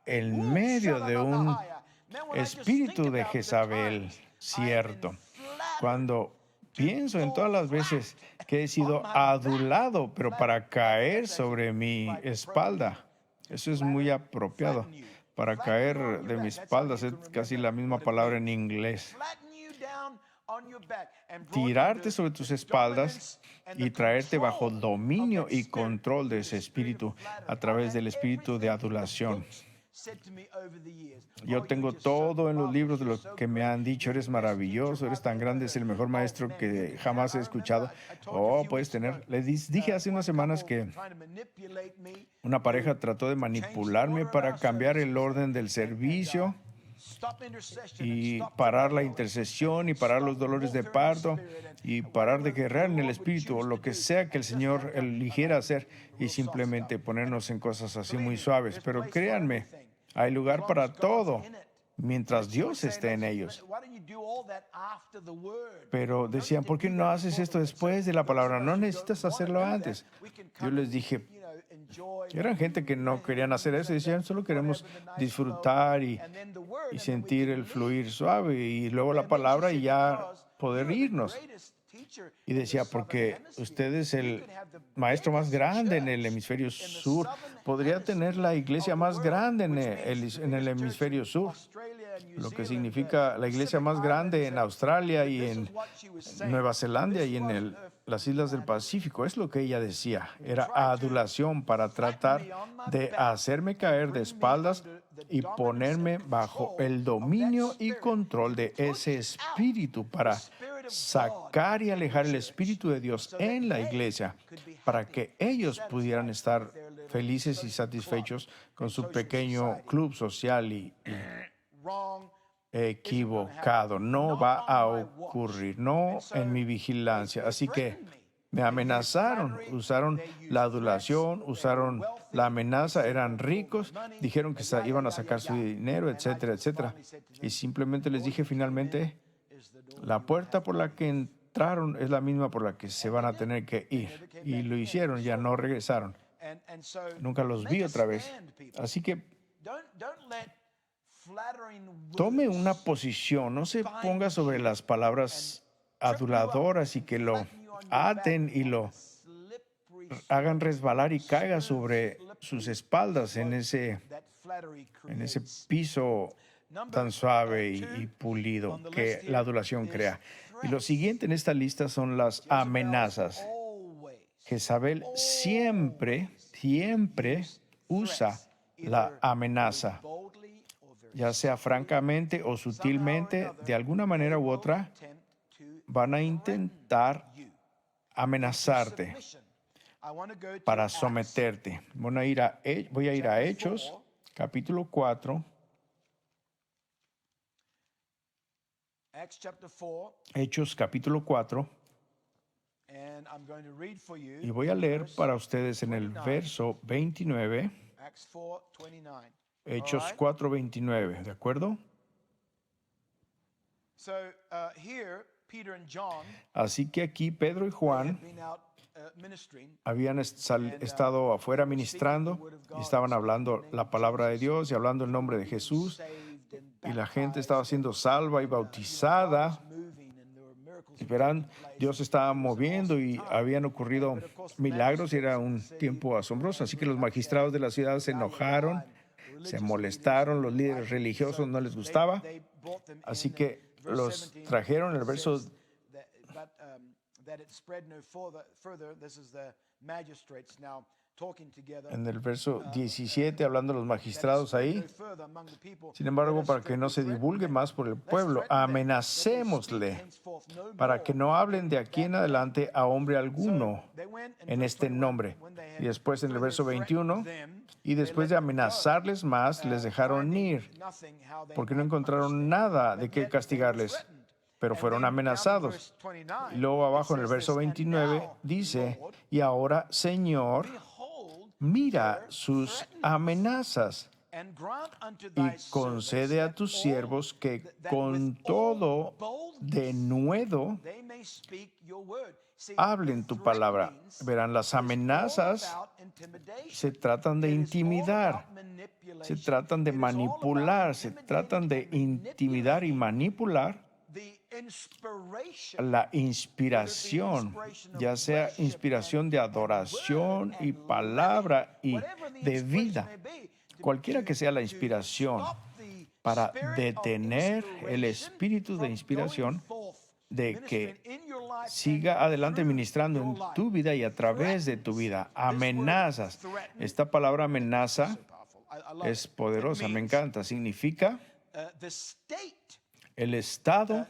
[SPEAKER 1] en medio de un espíritu de Jezabel, cierto. Cuando pienso en todas las veces que he sido adulado, pero para caer sobre mi espalda, eso es muy apropiado. Para caer de mi espalda es casi la misma palabra en inglés. Tirarte sobre tus espaldas y traerte bajo dominio y control de ese espíritu a través del espíritu de adulación. Yo tengo todo en los libros de lo que me han dicho: eres maravilloso, eres tan grande, es el mejor maestro que jamás he escuchado. Oh, puedes tener. Les dije hace unas semanas que una pareja trató de manipularme para cambiar el orden del servicio y parar la intercesión y parar los dolores de parto y parar de guerrear en el espíritu o lo que sea que el Señor eligiera hacer, y simplemente ponernos en cosas así muy suaves. Pero créanme, hay lugar para todo mientras Dios esté en ellos. Pero decían: ¿por qué no haces esto después de la palabra? No necesitas hacerlo antes. Yo les dije, eran gente que no querían hacer eso, decían: solo queremos disfrutar y sentir el fluir suave y luego la palabra y ya poder irnos. Y decía: porque usted es el maestro más grande en el hemisferio sur, podría tener la iglesia más grande en el hemisferio sur, lo que significa la iglesia más grande en Australia y en Nueva Zelanda y en las islas del Pacífico. Es lo que ella decía. Era adulación para tratar de hacerme caer de espaldas y ponerme bajo el dominio y control de ese espíritu, para sacar y alejar el Espíritu de Dios en la iglesia, para que ellos pudieran estar felices y satisfechos con su pequeño club social y
[SPEAKER 2] Wrong.
[SPEAKER 1] equivocado. No va a ocurrir, no en mi vigilancia. Así que me amenazaron, usaron la adulación, usaron la amenaza, eran ricos, dijeron que iban a sacar su dinero, etcétera, etcétera. Y simplemente les dije finalmente, la puerta por la que entraron es la misma por la que se van a tener que ir. Y lo hicieron, ya no regresaron. Nunca los vi otra vez. Así que tome una posición, no se ponga sobre las palabras aduladoras y que lo aten y lo hagan resbalar y caiga sobre sus espaldas en ese piso tan suave y pulido que la adulación crea. Y lo siguiente en esta lista son las amenazas. Jezabel siempre usa la amenaza, ya sea francamente o sutilmente, de alguna manera u otra, van a intentar amenazarte para someterte. Voy a ir a Hechos, capítulo 4. Hechos, capítulo 4. Y voy a leer para ustedes en el verso 29. Hechos 4:29, ¿de acuerdo? Así que aquí Pedro y Juan habían estado afuera ministrando y estaban hablando la palabra de Dios y hablando el nombre de Jesús, y la gente estaba siendo salva y bautizada. Y verán, Dios estaba moviendo y habían ocurrido milagros y era un tiempo asombroso. Así que los magistrados de la ciudad se enojaron, se molestaron, los líderes religiosos no les gustaba, así que los trajeron. El verso en el verso 17, hablando de los magistrados ahí. Sin embargo, para que no se divulgue más por el pueblo, amenacémosle para que no hablen de aquí en adelante a hombre alguno en este nombre. Y después en el verso 21, y después de amenazarles más, les dejaron ir, porque no encontraron nada de qué castigarles, pero fueron amenazados. Y luego abajo en el verso 29 dice, y ahora, Señor, mira sus amenazas y concede a tus siervos que con todo denuedo hablen tu palabra. Verán, las amenazas se tratan de intimidar, se tratan de manipular, se tratan de intimidar y manipular la inspiración, ya sea inspiración de adoración y palabra y de vida, cualquiera que sea la inspiración, para detener el espíritu de inspiración de que siga adelante ministrando en tu vida y a través de tu vida. Amenazas. Esta palabra amenaza es poderosa, me encanta. Significa el Estado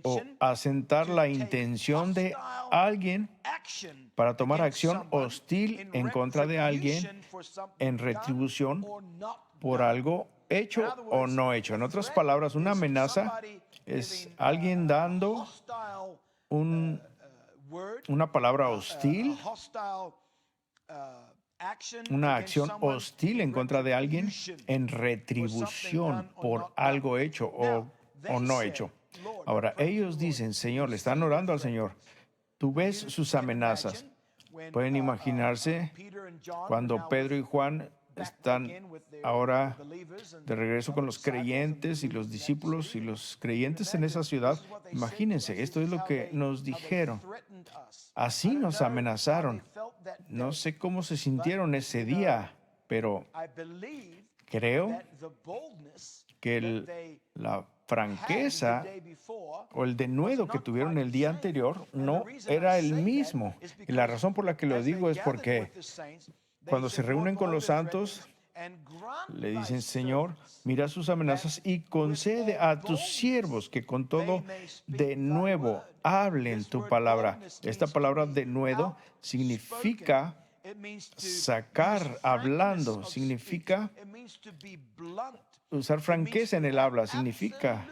[SPEAKER 1] o asentar la intención de alguien para tomar acción hostil en contra de alguien en retribución por algo hecho o no hecho. En otras palabras, una amenaza es alguien dando una palabra hostil, una acción hostil en contra de alguien en retribución por algo hecho o no hecho. Ahora, ellos dicen, Señor, le están orando al Señor. Tú ves sus amenazas. Pueden imaginarse cuando Pedro y Juan están ahora de regreso con los creyentes y los discípulos y los creyentes en esa ciudad. Imagínense, esto es lo que nos dijeron. Así nos amenazaron. No sé cómo se sintieron ese día, pero creo que la franqueza o el denuedo que tuvieron el día anterior no era el mismo. Y la razón por la que lo digo es porque cuando se reúnen con los santos, Le dicen, Señor, mira sus amenazas y concede a tus siervos que con todo de nuevo hablen tu palabra. Esta palabra de nuevo significa sacar, hablando, significa usar franqueza en el habla, significa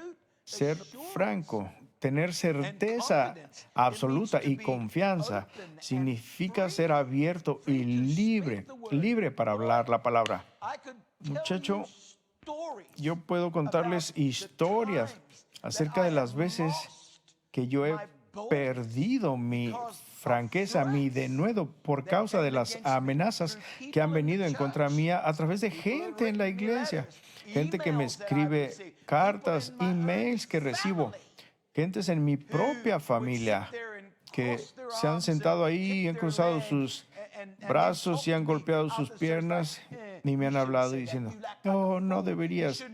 [SPEAKER 1] ser franco, tener certeza absoluta y confianza, significa ser abierto y libre para hablar la palabra. Muchacho, yo puedo contarles historias acerca de las veces que yo he perdido mi franqueza, mi denuedo por causa de las amenazas que han venido en contra mía a través de gente en la iglesia, gente que me escribe cartas, emails que recibo, gentes en mi propia familia que se han sentado ahí y han cruzado sus brazos y han golpeado sus piernas y me han hablado diciendo, no, no deberías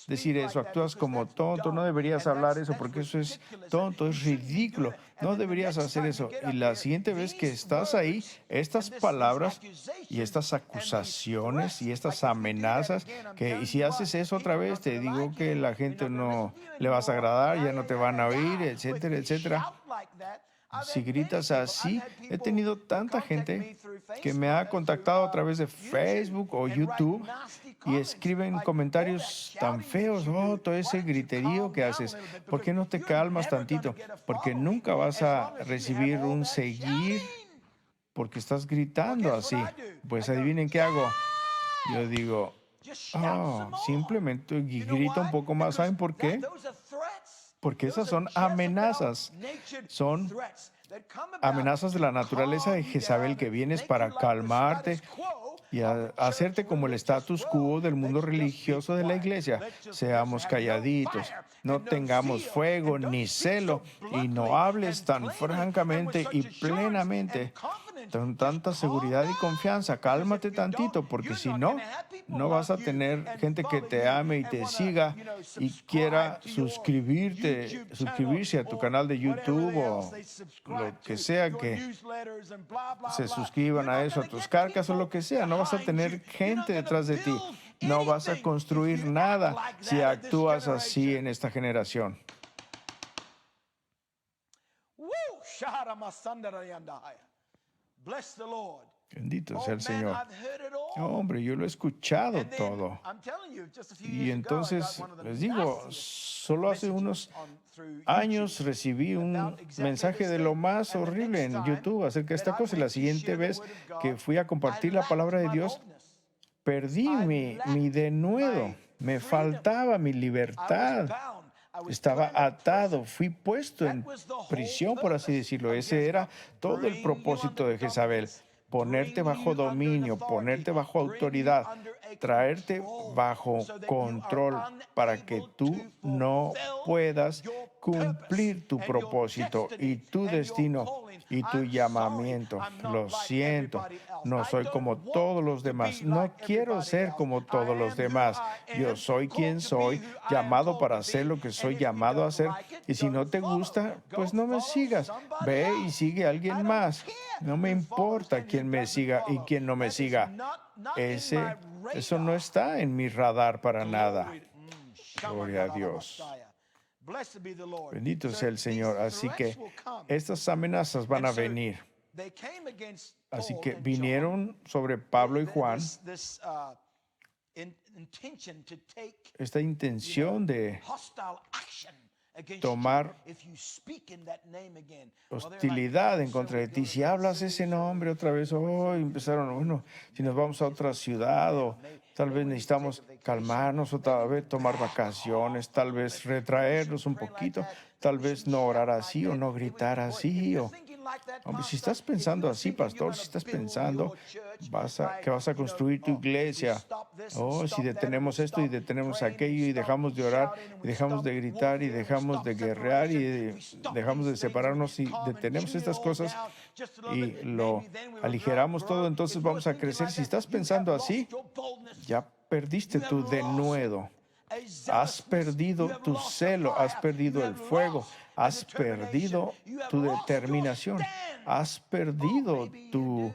[SPEAKER 1] decir eso, actúas como tonto, no deberías hablar eso porque eso es tonto, es ridículo, no deberías hacer eso. Y la siguiente vez que estás ahí, estas palabras y estas acusaciones y estas amenazas, y si haces eso otra vez, te digo que la gente no le vas a agradar, ya no te van a oír, etcétera, etcétera. Si gritas así, he tenido tanta gente que me ha contactado a través de Facebook o YouTube y escriben comentarios tan feos, oh, todo ese griterío que haces, ¿por qué no te calmas tantito? Porque nunca vas a recibir un seguir porque estás gritando así. Pues adivinen qué hago. Yo digo, oh, simplemente grita un poco más. ¿Saben por qué? Porque esas son amenazas. Son amenazas de la naturaleza de Jezabel que vienes para calmarte y hacerte como el status quo del mundo religioso de la iglesia. Seamos calladitos, no tengamos fuego ni celo y no hables tan francamente y plenamente, con tanta seguridad y confianza. Cálmate tantito, porque si no, no vas a tener gente que te ame y te siga y quiera suscribirse a tu canal de YouTube o lo que sea, que se suscriban a eso, a tus carcas o lo que sea. No vas a tener gente detrás de ti. No vas a construir nada si actúas así en esta generación. Bendito sea el Señor. Hombre, yo lo he escuchado todo. Y entonces, les digo, solo hace unos años recibí un mensaje de lo más horrible en YouTube acerca de esta cosa. Y la siguiente vez que fui a compartir la palabra de Dios, perdí mi denuedo. Me faltaba mi libertad. Estaba atado, fui puesto en prisión, por así decirlo. Ese era todo el propósito de Jezabel. Ponerte bajo dominio, ponerte bajo autoridad, traerte bajo control para que tú no puedas cumplir tu propósito y tu destino y tu llamamiento. Lo siento, no soy como todos los demás. No quiero ser como todos los demás. Yo soy quien soy, llamado para hacer lo que soy llamado a hacer. Y si no te gusta, pues no me sigas. Ve y sigue a alguien más. No me importa quién me siga y quién no me siga. Eso no está en mi radar para nada. Gloria a Dios. Bendito sea el Señor. Así que estas amenazas van a venir. Así que vinieron sobre Pablo y Juan esta intención de tomar hostilidad en contra de ti. Si hablas ese nombre otra vez, empezaron, bueno, si nos vamos a otra ciudad o tal vez necesitamos calmarnos o tal vez tomar vacaciones, tal vez retraernos un poquito, tal vez no orar así o no gritar así. Hombre, si estás pensando así, pastor, si estás pensando que vas a construir tu iglesia, si detenemos esto y detenemos aquello y dejamos de orar y dejamos de gritar y dejamos de guerrear y dejamos de separarnos y detenemos estas cosas y lo aligeramos todo, entonces vamos a crecer. Si estás pensando así, ya perdiste tu denuedo. Has perdido tu celo, has perdido el fuego, has perdido tu determinación, has perdido tu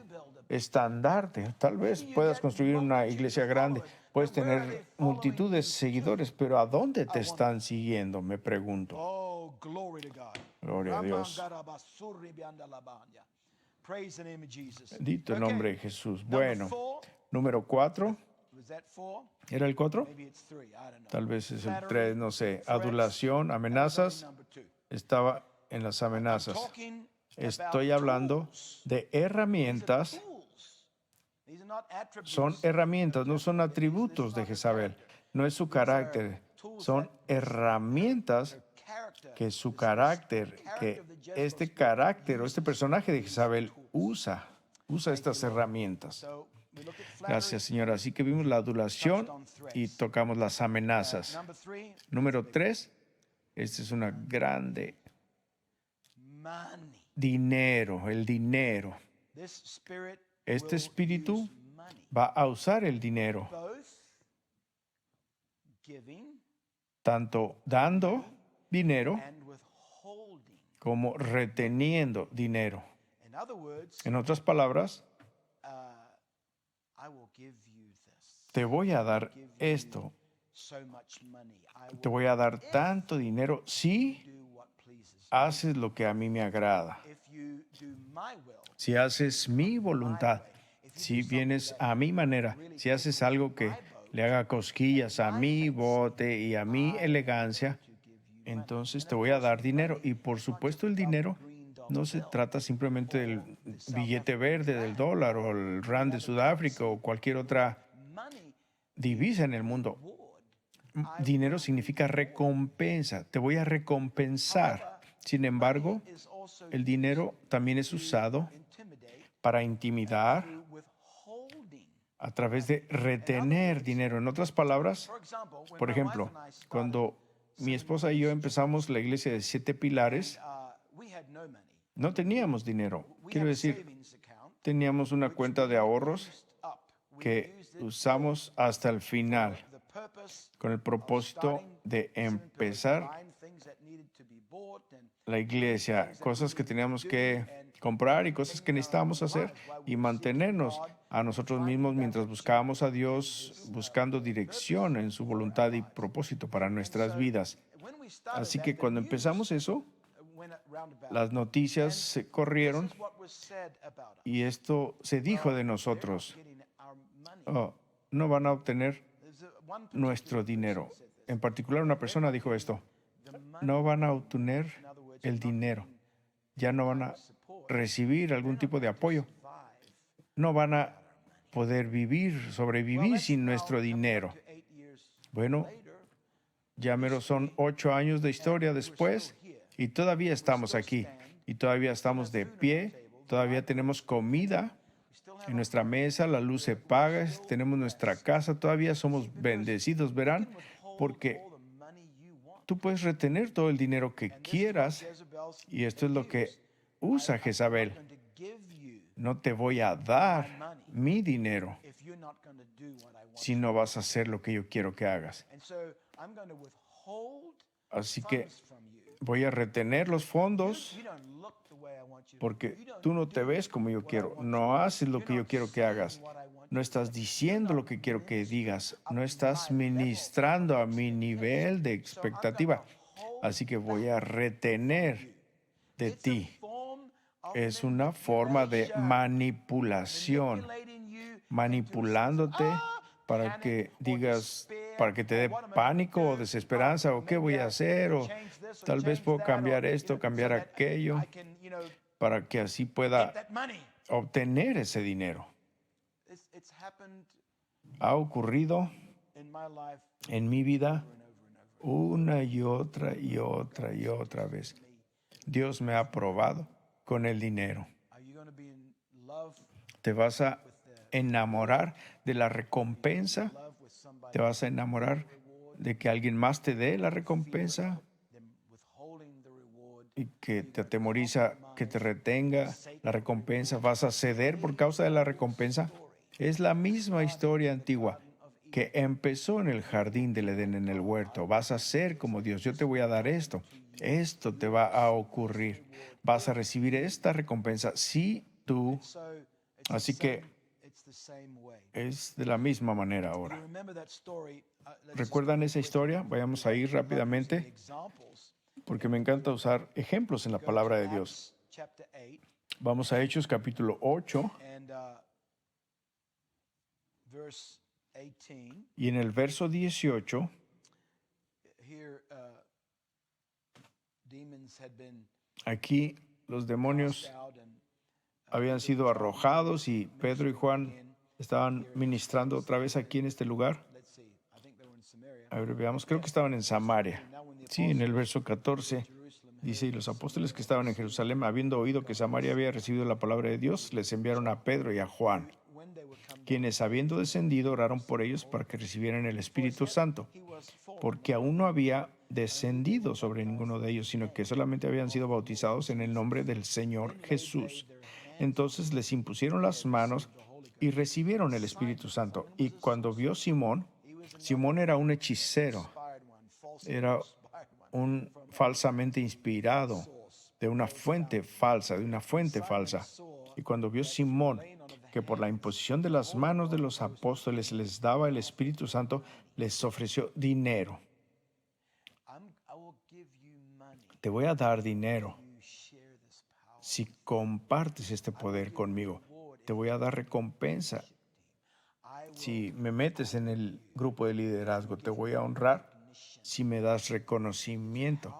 [SPEAKER 1] estandarte. Tal vez puedas construir una iglesia grande, puedes tener multitud de seguidores, pero ¿a dónde te están siguiendo? Me pregunto.
[SPEAKER 2] Oh, glory to God.
[SPEAKER 1] Gloria a Dios.
[SPEAKER 2] Ramandarabasurribiandalabanya. Praise the name of Jesus.
[SPEAKER 1] Bendito el
[SPEAKER 2] Okay.
[SPEAKER 1] nombre de Jesús.
[SPEAKER 2] Number
[SPEAKER 1] Bueno,
[SPEAKER 2] 4.
[SPEAKER 1] número 4.
[SPEAKER 2] Was that 4?
[SPEAKER 1] ¿Era el 4?
[SPEAKER 2] Maybe it's 3. I don't know.
[SPEAKER 1] Tal vez es el
[SPEAKER 2] Flattery,
[SPEAKER 1] 3, no sé.
[SPEAKER 2] threats,
[SPEAKER 1] Adulación,
[SPEAKER 2] that was
[SPEAKER 1] amenazas.
[SPEAKER 2] only number 2.
[SPEAKER 1] Estaba en las
[SPEAKER 2] I'm
[SPEAKER 1] amenazas.
[SPEAKER 2] talking
[SPEAKER 1] Estoy
[SPEAKER 2] about
[SPEAKER 1] hablando
[SPEAKER 2] tools.
[SPEAKER 1] de
[SPEAKER 2] These are
[SPEAKER 1] herramientas.
[SPEAKER 2] tools. These are not attributes
[SPEAKER 1] Son herramientas, no son
[SPEAKER 2] This is
[SPEAKER 1] atributos de
[SPEAKER 2] not her
[SPEAKER 1] Jezabel.
[SPEAKER 2] character.
[SPEAKER 1] No es su carácter. Son herramientas
[SPEAKER 2] Her character.
[SPEAKER 1] que su
[SPEAKER 2] This
[SPEAKER 1] carácter,
[SPEAKER 2] character
[SPEAKER 1] que
[SPEAKER 2] of the Jezebel
[SPEAKER 1] este
[SPEAKER 2] spirit
[SPEAKER 1] carácter o
[SPEAKER 2] uses
[SPEAKER 1] este personaje de
[SPEAKER 2] these
[SPEAKER 1] Jezabel
[SPEAKER 2] tools.
[SPEAKER 1] usa estas herramientas.
[SPEAKER 2] So, we look at flattery,
[SPEAKER 1] Gracias, Señor. Así que vimos la adulación y tocamos las amenazas.
[SPEAKER 2] number 3,
[SPEAKER 1] Número 3, esta es una grande
[SPEAKER 2] money.
[SPEAKER 1] dinero, el dinero.
[SPEAKER 2] This spirit
[SPEAKER 1] Este
[SPEAKER 2] will
[SPEAKER 1] espíritu
[SPEAKER 2] use money,
[SPEAKER 1] va a usar el dinero,
[SPEAKER 2] both giving
[SPEAKER 1] tanto dando dinero
[SPEAKER 2] and withholding.
[SPEAKER 1] como reteniendo dinero.
[SPEAKER 2] In other words,
[SPEAKER 1] En otras palabras,
[SPEAKER 2] I will give you this.
[SPEAKER 1] te voy a dar
[SPEAKER 2] Give you
[SPEAKER 1] esto,
[SPEAKER 2] so much money. I
[SPEAKER 1] te
[SPEAKER 2] will
[SPEAKER 1] voy a dar tanto dinero si
[SPEAKER 2] do what pleases me.
[SPEAKER 1] haces lo que a mí me agrada,
[SPEAKER 2] If you do my will,
[SPEAKER 1] si haces mi voluntad, si vienes a mi manera, si haces algo que le haga cosquillas a mi bote y a mi elegancia,
[SPEAKER 2] to give you
[SPEAKER 1] entonces te voy a dar dinero. Y por supuesto el dinero no se trata simplemente del billete verde del dólar o el rand de Sudáfrica o cualquier otra
[SPEAKER 2] money.
[SPEAKER 1] divisa en el mundo. Dinero significa recompensa. Te voy a recompensar. Sin embargo,
[SPEAKER 2] Is also
[SPEAKER 1] el dinero también es usado
[SPEAKER 2] intimidate
[SPEAKER 1] para intimidar
[SPEAKER 2] through withholding.
[SPEAKER 1] a través de retener dinero. En otras palabras,
[SPEAKER 2] For example, when
[SPEAKER 1] por
[SPEAKER 2] my
[SPEAKER 1] ejemplo,
[SPEAKER 2] wife and I started,
[SPEAKER 1] cuando mi esposa y yo empezamos la iglesia de 7 pilares,
[SPEAKER 2] we had no money.
[SPEAKER 1] no teníamos dinero.
[SPEAKER 2] We
[SPEAKER 1] Quiero
[SPEAKER 2] had a
[SPEAKER 1] decir,
[SPEAKER 2] savings account
[SPEAKER 1] teníamos una
[SPEAKER 2] which
[SPEAKER 1] cuenta de
[SPEAKER 2] we
[SPEAKER 1] ahorros
[SPEAKER 2] used up. We
[SPEAKER 1] que
[SPEAKER 2] used it
[SPEAKER 1] usamos hasta el final
[SPEAKER 2] for the purpose
[SPEAKER 1] con el propósito de empezar
[SPEAKER 2] buying things that needed to be bought and
[SPEAKER 1] la iglesia, cosas que teníamos que comprar y cosas que necesitábamos hacer y mantenernos a nosotros mismos mientras buscábamos a Dios, buscando dirección en su voluntad y propósito para nuestras vidas.
[SPEAKER 2] when we started
[SPEAKER 1] Así
[SPEAKER 2] that,
[SPEAKER 1] que
[SPEAKER 2] the
[SPEAKER 1] cuando
[SPEAKER 2] news
[SPEAKER 1] empezamos eso,
[SPEAKER 2] went roundabout.
[SPEAKER 1] las noticias se
[SPEAKER 2] This
[SPEAKER 1] corrieron
[SPEAKER 2] is what was said about us.
[SPEAKER 1] y esto se dijo de
[SPEAKER 2] They're not
[SPEAKER 1] nosotros.
[SPEAKER 2] getting our money.
[SPEAKER 1] Oh, no van a obtener
[SPEAKER 2] There's one particular
[SPEAKER 1] nuestro dinero.
[SPEAKER 2] person said this.
[SPEAKER 1] En particular, una persona dijo esto.
[SPEAKER 2] The money,
[SPEAKER 1] No van a obtener
[SPEAKER 2] in other words,
[SPEAKER 1] el
[SPEAKER 2] not
[SPEAKER 1] dinero.
[SPEAKER 2] getting
[SPEAKER 1] Ya no van a
[SPEAKER 2] support.
[SPEAKER 1] recibir algún tipo de apoyo.
[SPEAKER 2] Survive.
[SPEAKER 1] No van a poder vivir, sobrevivir sin nuestro dinero.
[SPEAKER 2] To 8 years
[SPEAKER 1] Bueno,
[SPEAKER 2] later,
[SPEAKER 1] ya mero son 8 años de historia después y todavía estamos aquí. Y todavía estamos de pie. Todavía tenemos comida
[SPEAKER 2] we still have
[SPEAKER 1] en nuestra mesa, la luz se paga, tenemos nuestra casa. Todavía somos bendecidos, verán, porque
[SPEAKER 2] all the money you want.
[SPEAKER 1] tú puedes retener todo el dinero que quieras.
[SPEAKER 2] Jezebel's
[SPEAKER 1] Y esto es lo que usa Jezabel.
[SPEAKER 2] going to give you
[SPEAKER 1] No te voy a dar mi dinero
[SPEAKER 2] if you're not going to do what I want.
[SPEAKER 1] si no vas a hacer lo que yo quiero que hagas.
[SPEAKER 2] And so I'm going to withhold
[SPEAKER 1] Así que
[SPEAKER 2] funds from you.
[SPEAKER 1] voy a retener los fondos
[SPEAKER 2] You don't look the way I want you to.
[SPEAKER 1] porque
[SPEAKER 2] You don't
[SPEAKER 1] tú no te
[SPEAKER 2] do
[SPEAKER 1] ves como yo
[SPEAKER 2] what I
[SPEAKER 1] quiero.
[SPEAKER 2] want
[SPEAKER 1] No
[SPEAKER 2] you to do.
[SPEAKER 1] haces lo que
[SPEAKER 2] You're
[SPEAKER 1] yo
[SPEAKER 2] not
[SPEAKER 1] quiero que
[SPEAKER 2] saying
[SPEAKER 1] hagas.
[SPEAKER 2] what I want
[SPEAKER 1] No
[SPEAKER 2] you to
[SPEAKER 1] estás
[SPEAKER 2] do.
[SPEAKER 1] diciendo lo que quiero que digas. No estás ministrando a mi nivel de expectativa. Así que voy a retener de
[SPEAKER 2] It's a
[SPEAKER 1] ti.
[SPEAKER 2] form of
[SPEAKER 1] Es una forma de manipulación.
[SPEAKER 2] manipulating you
[SPEAKER 1] Manipulándote para que digas, para que te dé pánico o desesperanza o qué voy a hacer o tal vez puedo cambiar esto, cambiar aquello, para que así pueda obtener ese dinero.
[SPEAKER 2] It's happened
[SPEAKER 1] Ha ocurrido
[SPEAKER 2] in my life
[SPEAKER 1] en mi vida
[SPEAKER 2] over and over.
[SPEAKER 1] una y otra y otra y otra vez. Dios me ha probado con el dinero.
[SPEAKER 2] Are you going to be in love
[SPEAKER 1] Te vas a enamorar de la recompensa.
[SPEAKER 2] with somebody,
[SPEAKER 1] Te vas a enamorar de que alguien más te dé la recompensa
[SPEAKER 2] them withholding the reward?
[SPEAKER 1] y que te atemoriza que te retenga la recompensa? ¿Vas a ceder por causa de la recompensa? Es la misma historia antigua que empezó en el jardín del Edén, en el huerto. Vas a ser como Dios. Yo te voy a dar esto. Esto te va a ocurrir. Vas a recibir esta recompensa si tú
[SPEAKER 2] So
[SPEAKER 1] Así que
[SPEAKER 2] it's the same way.
[SPEAKER 1] es de la misma manera
[SPEAKER 2] You
[SPEAKER 1] ahora.
[SPEAKER 2] remember that story? Let's just
[SPEAKER 1] ¿Recuerdan
[SPEAKER 2] go
[SPEAKER 1] esa
[SPEAKER 2] quickly.
[SPEAKER 1] historia? Vayamos a ir
[SPEAKER 2] I love using
[SPEAKER 1] rápidamente
[SPEAKER 2] examples.
[SPEAKER 1] porque me encanta usar ejemplos en la
[SPEAKER 2] Go
[SPEAKER 1] palabra
[SPEAKER 2] to
[SPEAKER 1] de Dios.
[SPEAKER 2] Acts chapter 8
[SPEAKER 1] Vamos a Hechos capítulo 8
[SPEAKER 2] and verse 18.
[SPEAKER 1] y en el verso 18
[SPEAKER 2] Here, demons had been
[SPEAKER 1] aquí los demonios
[SPEAKER 2] cast out and
[SPEAKER 1] habían sido arrojados y Pedro y Juan estaban ministrando otra vez aquí en este lugar.
[SPEAKER 2] let's see, I think they were in Samaria.
[SPEAKER 1] A ver, veamos, creo que estaban en Samaria.
[SPEAKER 2] Now when the
[SPEAKER 1] Sí, en el verso 14 dice, y los apóstoles que estaban en Jerusalén, habiendo oído que Samaria había recibido la palabra de Dios, les enviaron a Pedro y a Juan,
[SPEAKER 2] when they would come
[SPEAKER 1] quienes habiendo descendido oraron por ellos para que recibieran el Espíritu Santo,
[SPEAKER 2] he was full.
[SPEAKER 1] porque aún no había descendido sobre ninguno de ellos, sino que solamente habían sido bautizados en el nombre del Señor Jesús. Entonces les impusieron las manos y recibieron el Espíritu Santo. Y cuando vio Simón era un hechicero,
[SPEAKER 2] Inspired one, false
[SPEAKER 1] era
[SPEAKER 2] inspired one.
[SPEAKER 1] un falsamente inspirado de una fuente falsa, Y cuando vio Simón que por la imposición de las manos de los apóstoles les daba el Espíritu Santo, les ofreció dinero.
[SPEAKER 2] I will give you money.
[SPEAKER 1] Te voy a dar dinero
[SPEAKER 2] You share this power.
[SPEAKER 1] si compartes este poder conmigo. Te voy a dar recompensa
[SPEAKER 2] I will
[SPEAKER 1] si me metes en el grupo de liderazgo. Te voy a honrar si me das reconocimiento,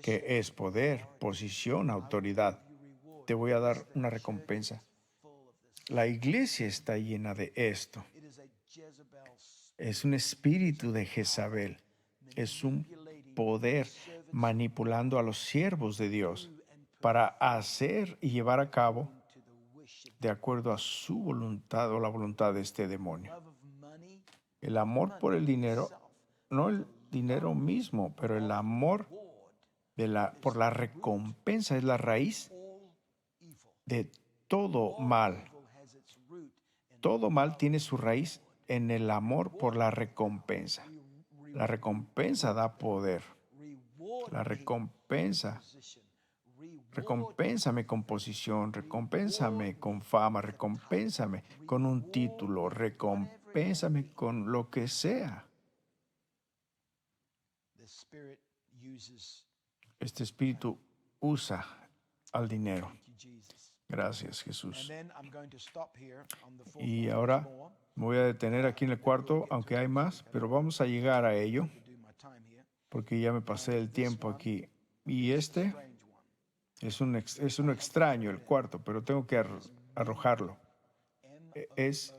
[SPEAKER 1] que es poder, posición, autoridad. Te voy a dar una recompensa.
[SPEAKER 2] full of this.
[SPEAKER 1] La iglesia está llena de esto.
[SPEAKER 2] It is a Jezebel spirit
[SPEAKER 1] Es un espíritu de Jezabel. Es un poder manipulando a los siervos de Dios para hacer y llevar a cabo
[SPEAKER 2] to the wish of
[SPEAKER 1] de acuerdo a su voluntad o la voluntad de este demonio.
[SPEAKER 2] love of money.
[SPEAKER 1] El amor por el dinero, no el dinero mismo, pero el amor por la recompensa es la raíz
[SPEAKER 2] All evil.
[SPEAKER 1] de todo mal.
[SPEAKER 2] Evil has its root in
[SPEAKER 1] Todo mal tiene su raíz en el amor por la recompensa. La recompensa da poder.
[SPEAKER 2] reward
[SPEAKER 1] La recompensa.
[SPEAKER 2] position. Reward
[SPEAKER 1] Recompénsame con posición, recompénsame con fama, recompénsame con un título, recompénsame con lo que sea.
[SPEAKER 2] the spirit uses.
[SPEAKER 1] Este espíritu usa al dinero.
[SPEAKER 2] Thank you, Jesus.
[SPEAKER 1] Gracias,
[SPEAKER 2] And
[SPEAKER 1] Jesús.
[SPEAKER 2] then I'm going to stop here on the fourth
[SPEAKER 1] Y
[SPEAKER 2] one.
[SPEAKER 1] ahora
[SPEAKER 2] There's more.
[SPEAKER 1] me voy a detener aquí en el cuarto, aunque hay más, pero vamos a llegar a ello
[SPEAKER 2] To do my time here.
[SPEAKER 1] porque ya me pasé el tiempo aquí. Y este
[SPEAKER 2] Strange one.
[SPEAKER 1] es uno extraño, el cuarto, pero tengo que arrojarlo. Es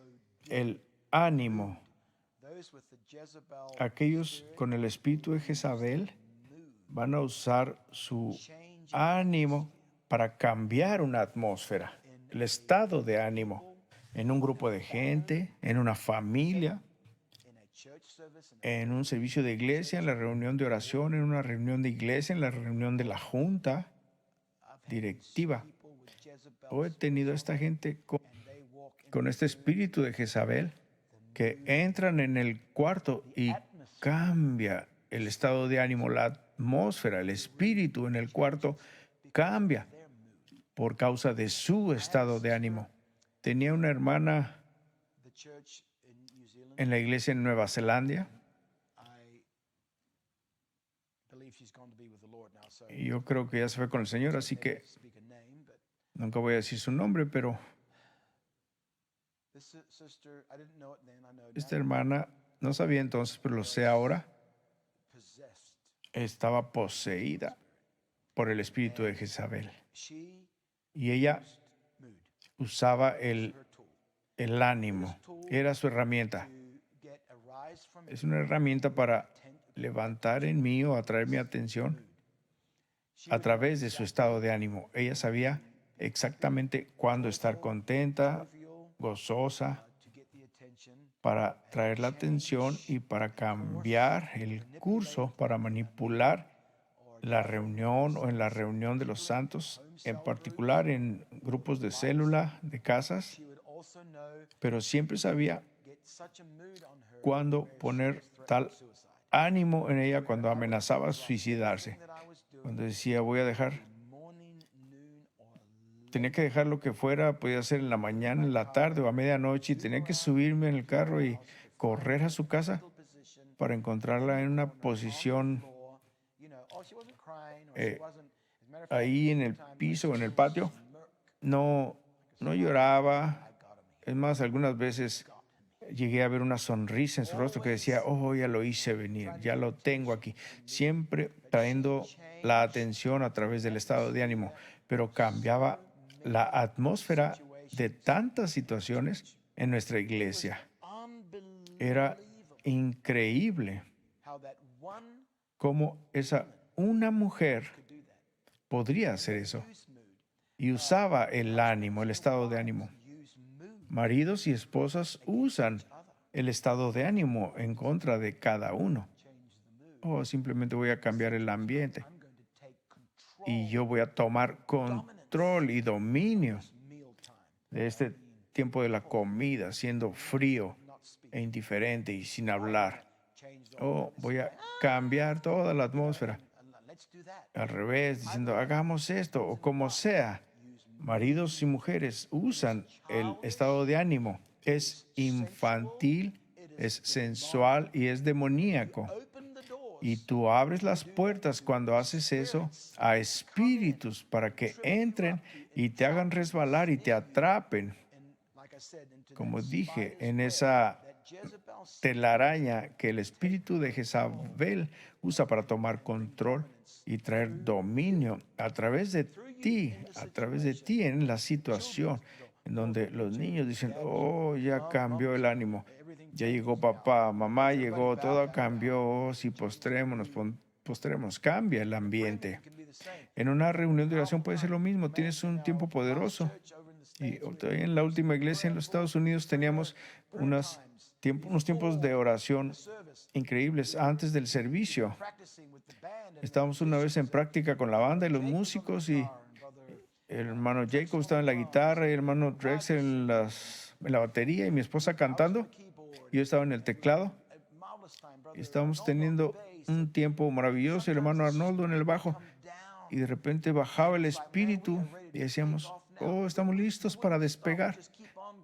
[SPEAKER 1] el ánimo.
[SPEAKER 2] Those with the Jezebel
[SPEAKER 1] Aquellos con el espíritu de Jezabel van a usar su ánimo para cambiar una atmósfera, el estado de ánimo en un grupo de gente, en una familia,
[SPEAKER 2] in a church service and
[SPEAKER 1] en un servicio de iglesia, en la reunión de oración, en una reunión de iglesia, en la reunión de la junta directiva.
[SPEAKER 2] people with Jezebel
[SPEAKER 1] O he tenido a esta gente
[SPEAKER 2] and they walk in
[SPEAKER 1] con este espíritu de Jezabel que entran en el cuarto y cambia el estado de ánimo, la atmósfera, el espíritu en el cuarto cambia por causa de su estado de ánimo. Tenía una hermana
[SPEAKER 2] the church in New Zealand.
[SPEAKER 1] en la iglesia en Nueva Zelanda
[SPEAKER 2] I believe she's gone to be with the Lord now, so
[SPEAKER 1] y yo creo que ya se fue con el Señor, así
[SPEAKER 2] I
[SPEAKER 1] que
[SPEAKER 2] can't speak a name, but
[SPEAKER 1] nunca voy a decir su nombre, pero
[SPEAKER 2] this sister, I didn't know it then, I know
[SPEAKER 1] esta
[SPEAKER 2] now,
[SPEAKER 1] hermana, no sabía entonces, pero lo sé ahora,
[SPEAKER 2] possessed.
[SPEAKER 1] estaba poseída por el espíritu de Jezabel.
[SPEAKER 2] She
[SPEAKER 1] Y ella
[SPEAKER 2] mood,
[SPEAKER 1] usaba
[SPEAKER 2] her tool,
[SPEAKER 1] el ánimo, era su herramienta.
[SPEAKER 2] to get a rise from
[SPEAKER 1] Es una herramienta para levantar en mí o atraer mi atención a través de su estado de ánimo. Ella sabía exactamente cuándo estar contenta, gozosa,
[SPEAKER 2] to get the attention.
[SPEAKER 1] para traer la atención y para cambiar el curso, para manipular la reunión o en la reunión de los santos, en particular en grupos de célula, de casas,
[SPEAKER 2] She would also know,
[SPEAKER 1] pero siempre sabía
[SPEAKER 2] get such a mood on her
[SPEAKER 1] cuándo poner tal
[SPEAKER 2] suicide.
[SPEAKER 1] ánimo en ella cuando amenazaba suicidarse.
[SPEAKER 2] That I was doing
[SPEAKER 1] Cuando decía, voy a dejar
[SPEAKER 2] morning, noon, or
[SPEAKER 1] tenía que dejar lo que fuera, podía ser en la mañana, en la tarde o a medianoche, y tenía que subirme en el carro y correr a su casa para encontrarla en una posición eh, ahí en el piso o en el patio. No, no lloraba. Es más, algunas veces llegué a ver una sonrisa en su rostro que decía, oh, ya lo hice venir, ya lo tengo aquí. Siempre trayendo la atención a través del estado de ánimo, pero cambiaba la atmósfera de tantas situaciones en nuestra iglesia. Era increíble cómo esa una mujer podría hacer eso y usaba el ánimo, el estado de ánimo. Maridos y esposas usan el estado de ánimo en contra de cada uno. O simplemente voy a cambiar el ambiente y yo voy a tomar control y dominio de este tiempo de la comida, siendo frío e indiferente y sin hablar. O voy a cambiar toda la atmósfera. Al revés, diciendo, hagamos esto o como sea. Maridos y mujeres usan el estado de ánimo. Es infantil, es sensual y es demoníaco. Y tú abres las puertas cuando haces eso a espíritus para que entren y te hagan resbalar y te atrapen. Como dije, en esa telaraña que el espíritu de Jezabel usa para tomar control y traer dominio a través de ti en la situación en donde los niños dicen, oh, ya cambió el ánimo, ya llegó papá, mamá llegó, todo cambió, oh, si postrémonos, cambia el ambiente. En una reunión de oración puede ser lo mismo, tienes un tiempo poderoso. Y todavía en la última iglesia en los Estados Unidos teníamos unos tiempos de oración increíbles antes del servicio. Estábamos una vez en práctica con la banda y los músicos y el hermano Jacob estaba en la guitarra y el hermano Drexel en la batería y mi esposa cantando. Y yo estaba en el teclado y estábamos teniendo un tiempo maravilloso y el hermano Arnoldo en el bajo. Y de repente bajaba el espíritu y decíamos, oh, estamos listos para despegar.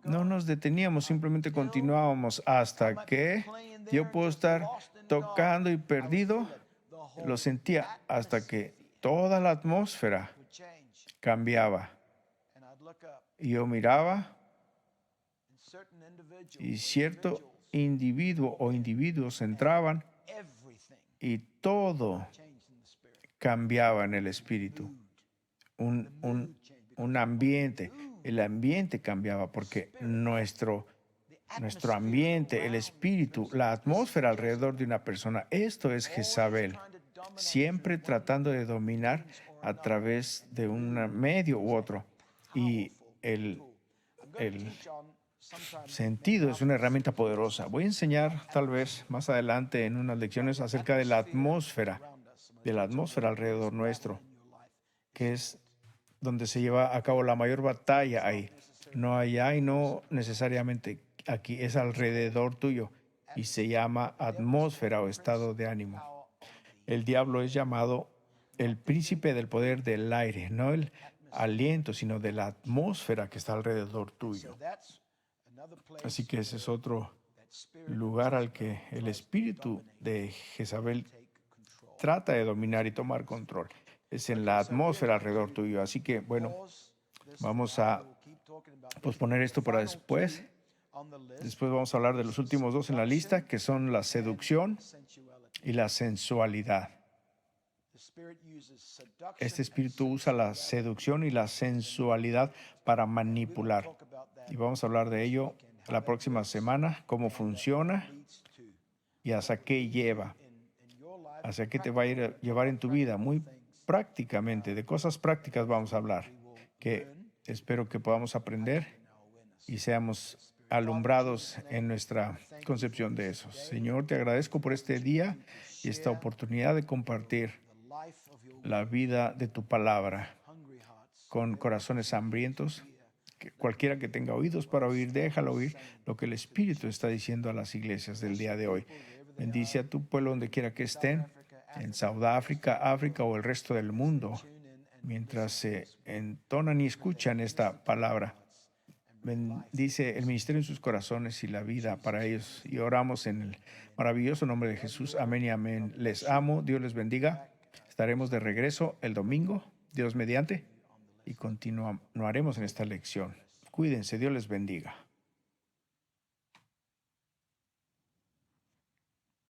[SPEAKER 1] No nos deteníamos, simplemente continuábamos hasta que yo puedo estar tocando y perdido. Lo sentía hasta que toda la atmósfera cambiaba. Y yo miraba y cierto individuo o individuos entraban y todo cambiaba en el espíritu. Un ambiente. El ambiente cambiaba porque nuestro ambiente, el espíritu, la atmósfera alrededor de una persona, esto es Jezabel, siempre tratando de dominar a través de un medio u otro. Y el sentido es una herramienta poderosa. Voy a enseñar tal vez más adelante en unas lecciones acerca de la atmósfera alrededor nuestro, que es donde se lleva a cabo la mayor batalla ahí. No allá y no necesariamente aquí, es alrededor tuyo y se llama atmósfera o estado de ánimo. El diablo es llamado el príncipe del poder del aire, no el aliento, sino de la atmósfera que está alrededor tuyo. Así que ese es otro lugar al que el espíritu de Jezabel trata de dominar y tomar control. Es en la atmósfera alrededor tuyo. Así que, bueno, vamos a posponer esto para después. Después vamos a hablar de los últimos dos en la lista, que son la seducción y la sensualidad. Este espíritu usa la seducción y la sensualidad para manipular. Y vamos a hablar de ello la próxima semana, cómo funciona y hacia qué lleva. Hacia qué te va a llevar en tu vida. Muy prácticamente, de cosas prácticas vamos a hablar, que espero que podamos aprender y seamos alumbrados en nuestra concepción de eso. Señor, te agradezco por este día y esta oportunidad de compartir la vida de tu palabra con corazones hambrientos. Que cualquiera que tenga oídos para oír, déjalo oír lo que el Espíritu está diciendo a las iglesias del día de hoy. Bendice a tu pueblo donde quiera que estén, en Sudáfrica, África o el resto del mundo, mientras se entonan y escuchan esta palabra. Bendice el ministerio en sus corazones y la vida para ellos. Y oramos en el maravilloso nombre de Jesús. Amén y amén. Les amo. Dios les bendiga. Estaremos de regreso el domingo, Dios mediante, y continuaremos en esta lección. Cuídense. Dios les bendiga.